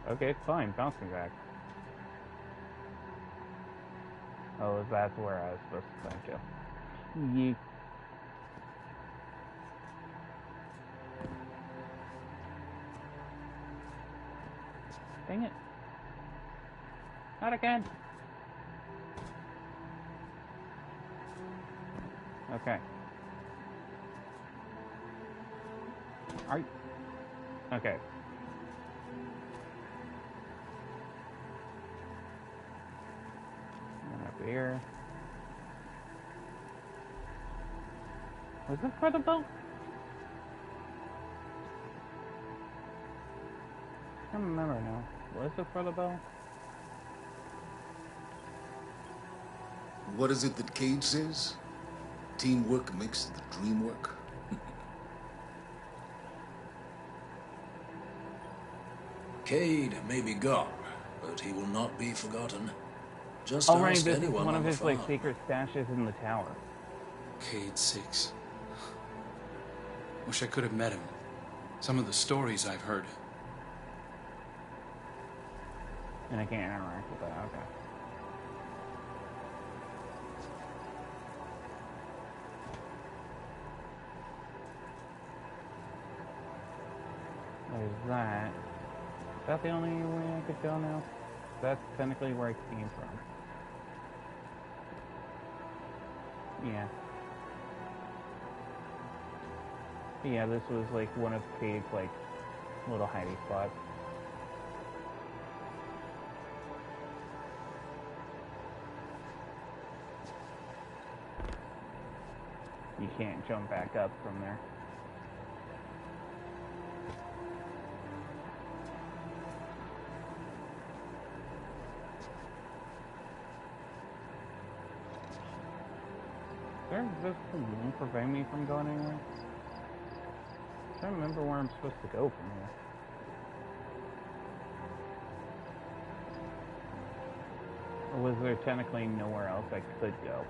Okay, fine, bouncing back. Oh, that's where I was supposed to thank you. Yeet. Dang it. Not again. Okay. Alright. Okay. And up here. Was it for the boat? I can't remember now. Was it for the boat? What is it that Cade says? Teamwork makes the dream work. Cade may be gone, but he will not be forgotten. Just Oh, right, ask this is anyone one on of the his like farm. secret stashes in the tower. Cade 6. Wish I could have met him. Some of the stories I've heard. And I can't interact with that, okay. There's that. Is that the only way I could go now? That's technically where I came from. Yeah. Yeah, this was like one of Cade's like little hiding spots. You can't jump back up from there. Does this won't prevent me from going anywhere? I'm trying to remember where I'm supposed to go from here. Or was there technically nowhere else I could go?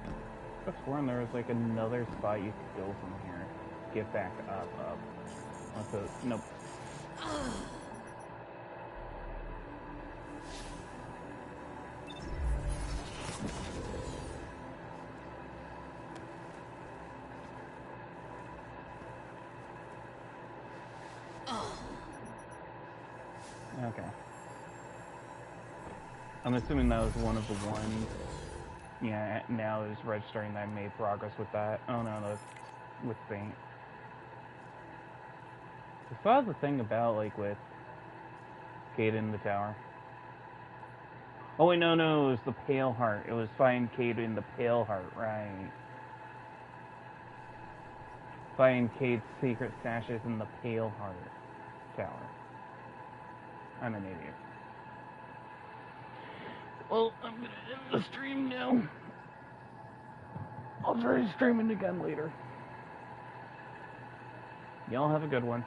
I could have sworn there was like another spot you could go from here. Get back up. Also, nope. Okay. I'm assuming that was one of the ones Yeah, now it's registering that I made progress with that. Oh no, that's with Saint. I saw the thing about, like, with Cayde in the tower. Oh wait, no, it was the Pale Heart. It was find Cayde in the Pale Heart, right. Find Cayde's secret stashes in the Pale Heart tower. I'm an idiot. Well, I'm gonna end the stream now. I'll try streaming again later. Y'all have a good one.